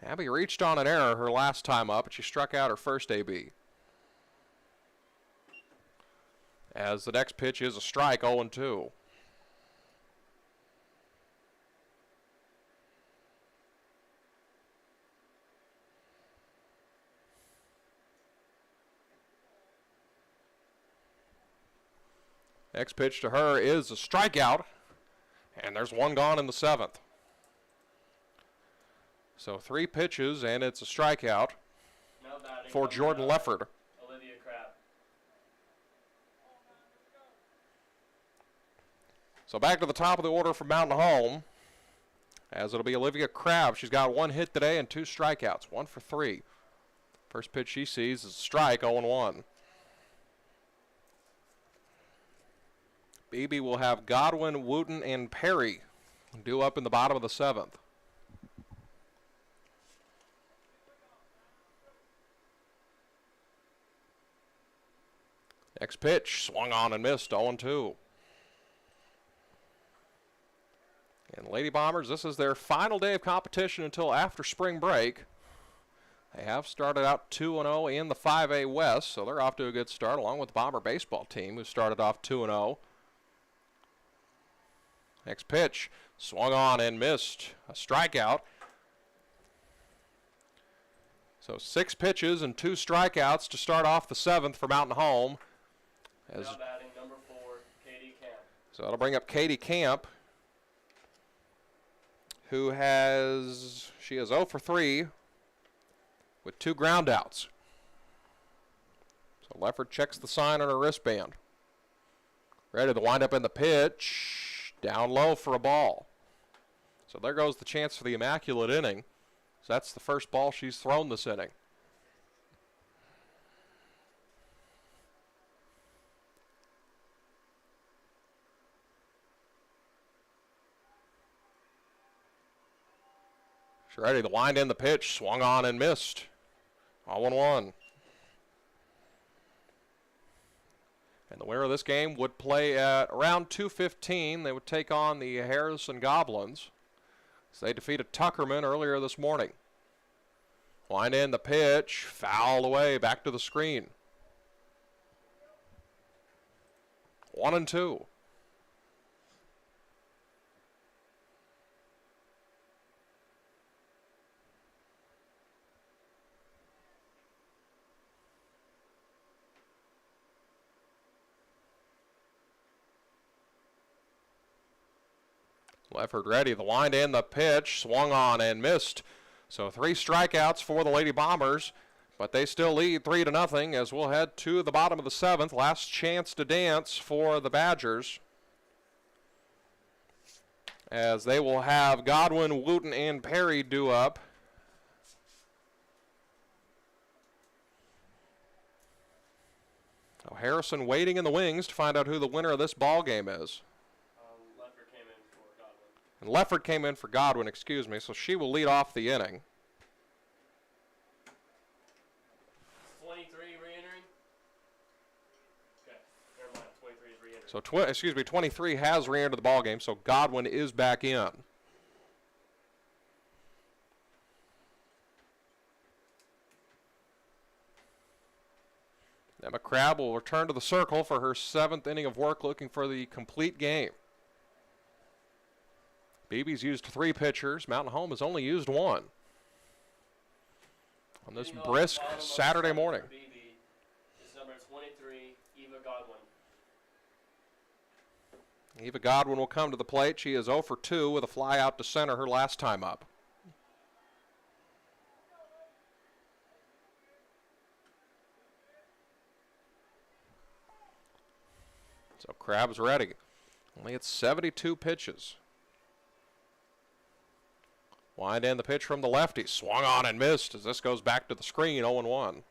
Abby reached on an error her last time up, and she struck out her first AB. As the next pitch is a strike, 0-2. Next pitch to her is a strikeout, and there's 1 gone in the 7th. So 3 pitches, and it's a strikeout for Jordan Lefford. Olivia Crab. So back to the top of the order for Mountain Home, as it'll be Olivia Crabb. She's got 1 hit today and 2 strikeouts, 1 for 3. First pitch she sees is a strike, 0-1. Beebe will have Godwin, Wooten, and Perry due up in the bottom of the 7th. Next pitch, swung on and missed, 0-2. And Lady Bombers, this is their final day of competition until after spring break. They have started out 2-0 in the 5A West, so they're off to a good start, along with the Bomber baseball team, who started off 2-0. Next pitch, swung on and missed, a strikeout. So 6 pitches and 2 strikeouts to start off the 7th for Mountain Home. Now batting number 4, Katie Camp. So that'll bring up Katie Camp, who she is 0 for 3 with 2 groundouts. So Lefford checks the sign on her wristband. Ready to wind up in the pitch, down low for a ball. So there goes the chance for the immaculate inning. So that's the first ball she's thrown this inning. She's ready to wind in the pitch, swung on and missed. 0-1. And the winner of this game would play at around 2:15. They would take on the Harrison Goblins. So they defeated Tuckerman earlier this morning. Wind in the pitch, fouled away, back to the screen. 1-2. Lefford ready, the wind and the pitch, swung on and missed. So 3 strikeouts for the Lady Bombers, but they still lead 3-0 as we'll head to the bottom of the 7th. Last chance to dance for the Badgers, as they will have Godwin, Wooten, and Perry due up. So Harrison waiting in the wings to find out who the winner of this ball game is. And Lefford came in for Godwin, excuse me, so she will lead off the inning. 23 re-entering. Okay, never mind. 23 is So, re-entering. 23 has re-entered the ball game, so Godwin is back in. Emma Crabb will return to the circle for her 7th inning of work, looking for the complete game. Beebe's used 3 pitchers. Mountain Home has only used 1 on this brisk Saturday morning. Beebe is number 23, Eva Godwin. Eva Godwin will come to the plate. She is 0 for 2 with a fly out to center her last time up. So Crab's ready. Only at 72 pitches. Wind in the pitch from the lefty. Swung on and missed as this goes back to the screen, 0-1.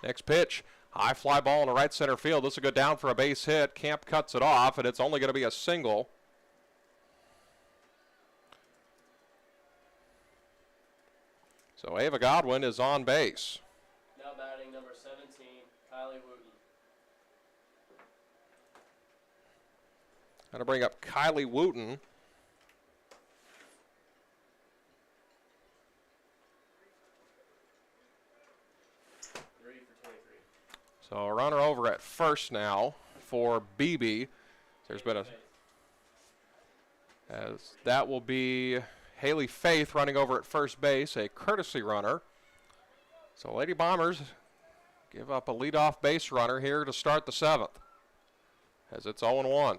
Next pitch, high fly ball in the right center field. This will go down for a base hit. Camp cuts it off, and it's only going to be a single. So Ava Godwin is on base. Now batting number 17, Kylie Wooten. Going to bring up Kylie Wooten. So a runner over at first now for Beebe. There's been as that will be Haley Faith running over at first base, a courtesy runner. So Lady Bombers give up a leadoff base runner here to start the 7th as it's 0-1.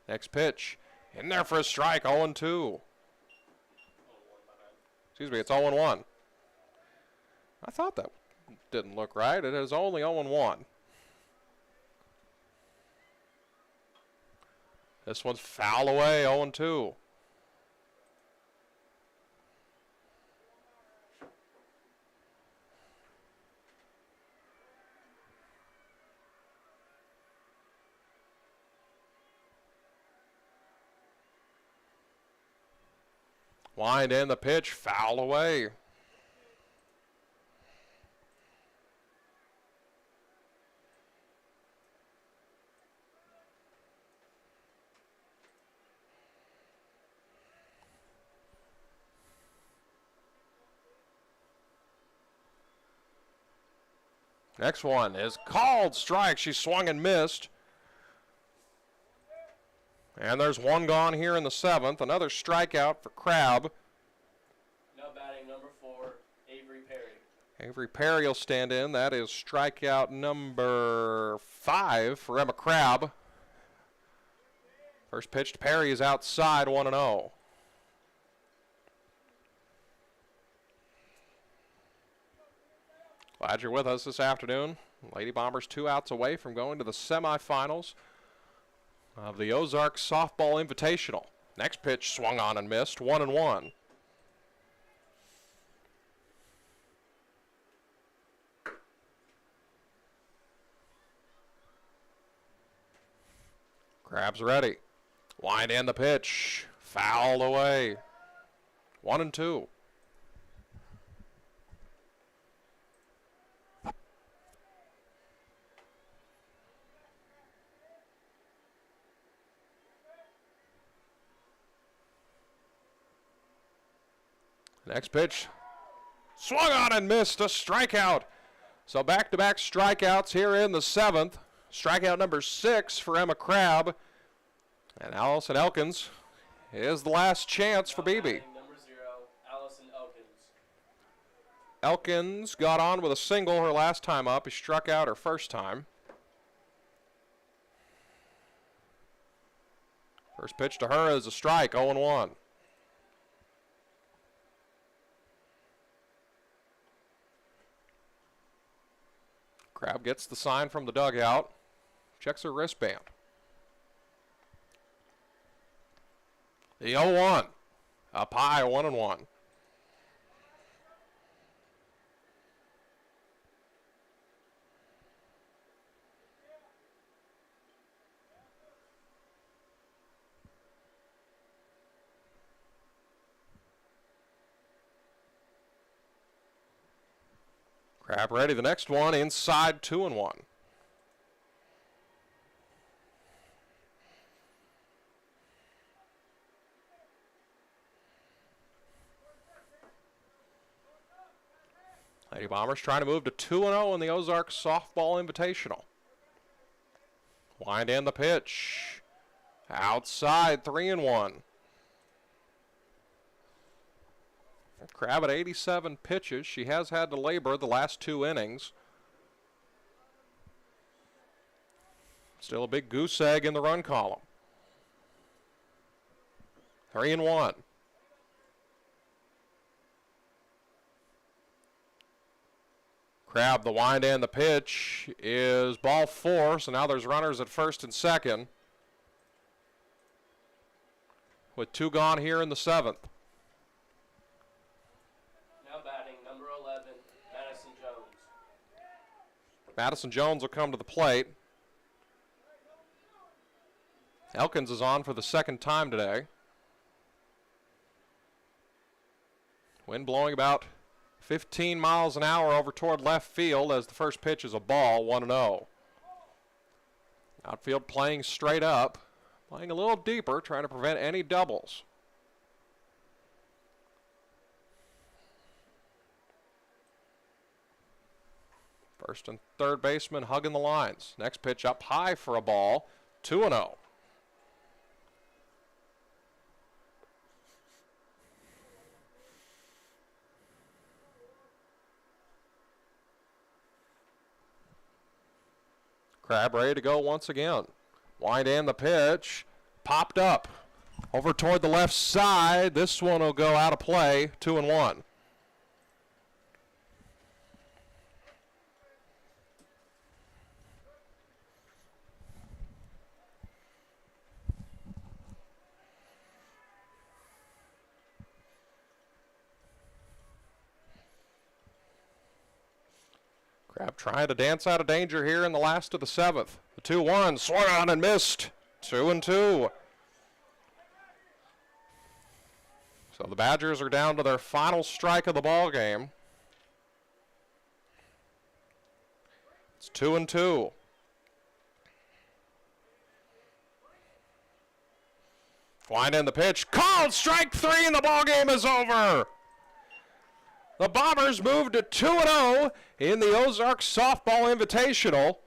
Next pitch in there for a strike, 0-2. Excuse me, it's 0-1. I thought that didn't look right. It is only 0-1. This one's foul away, 0-2. Wind in the pitch, foul away. Next one is called strike. She swung and missed. And there's one gone here in the 7th. Another strikeout for Crab. Now batting number 4, Avery Perry. Avery Perry will stand in. That is strikeout number 5 for Emma Crab. First pitch to Perry is outside, 1-0. Glad you're with us this afternoon. Lady Bombers 2 outs away from going to the semifinals of the Ozark Softball Invitational. Next pitch swung on and missed, 1-1. Crab's ready. Wind in the pitch, fouled away, 1-2. Next pitch, swung on and missed, a strikeout. So back-to-back strikeouts here in the 7th. Strikeout number 6 for Emma Crab. And Allison Elkins is the last chance for Beebe. Number 0, Allison Elkins. Elkins got on with a single her last time up. He struck out her first time. First pitch to her is a strike, 0-1. Crab gets the sign from the dugout, checks her wristband. The 0-1, up high, 1-1. Crab ready, the next one inside, 2-1. Lady Bombers trying to move to 2-0 in the Ozark Softball Invitational. Wind in the pitch. Outside, 3-1. Crab at 87 pitches. She has had to labor the last 2 innings. Still a big goose egg in the run column. 3-1. Crabb, the wind and the pitch is ball 4, so now there's runners at first and second with 2 gone here in the 7th. Now batting number 11, Madison Jones. Madison Jones will come to the plate. Elkins is on for the 2nd time today. Wind blowing about 15 miles an hour over toward left field as the first pitch is a ball, 1-0. Outfield playing straight up, playing a little deeper, trying to prevent any doubles. First and third baseman hugging the lines. Next pitch up high for a ball, 2-0. Crabb ready to go once again. Wind and the pitch. Popped up. Over toward the left side. This one will go out of play. 2-1. Crabb trying to dance out of danger here in the last of the 7th. The 2-1 swung on and missed. 2-2. So the Badgers are down to their final strike of the ball game. It's 2-2. Wind in the pitch. Called strike 3 and the ball game is over. The Bombers move to 2-0 in the Ozark Softball Invitational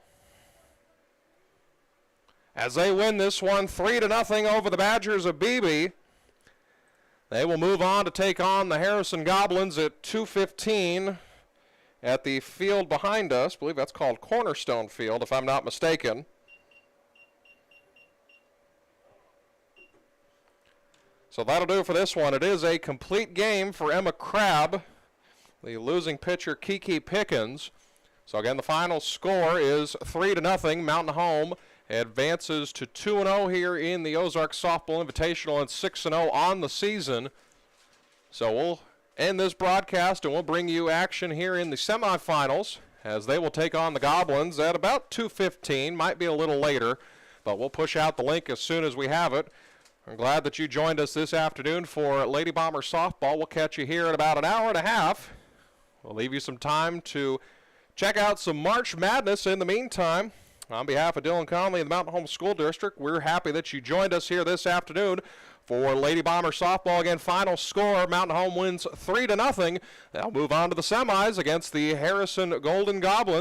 as they win this one 3-0 over the Badgers of Beebe. They will move on to take on the Harrison Goblins at 2:15 at the field behind us. I believe that's called Cornerstone Field, if I'm not mistaken. So that'll do it for this one. It is a complete game for Emma Crabb, the losing pitcher Kiki Pickens. So again, the final score is 3-0. Mountain Home advances to 2-0 here in the Ozark Softball Invitational and 6-0 on the season. So we'll end this broadcast and we'll bring you action here in the semifinals as they will take on the Goblins at about 2:15. Might be a little later, but we'll push out the link as soon as we have it. I'm glad that you joined us this afternoon for Lady Bomber Softball. We'll catch you here in about an hour and a half. We'll leave you some time to check out some March Madness in the meantime. On behalf of Dylan Conley and the Mountain Home School District, we're happy that you joined us here this afternoon for Lady Bomber Softball. Again, final score, Mountain Home wins 3-0. They'll move on to the semis against the Harrison Golden Goblins.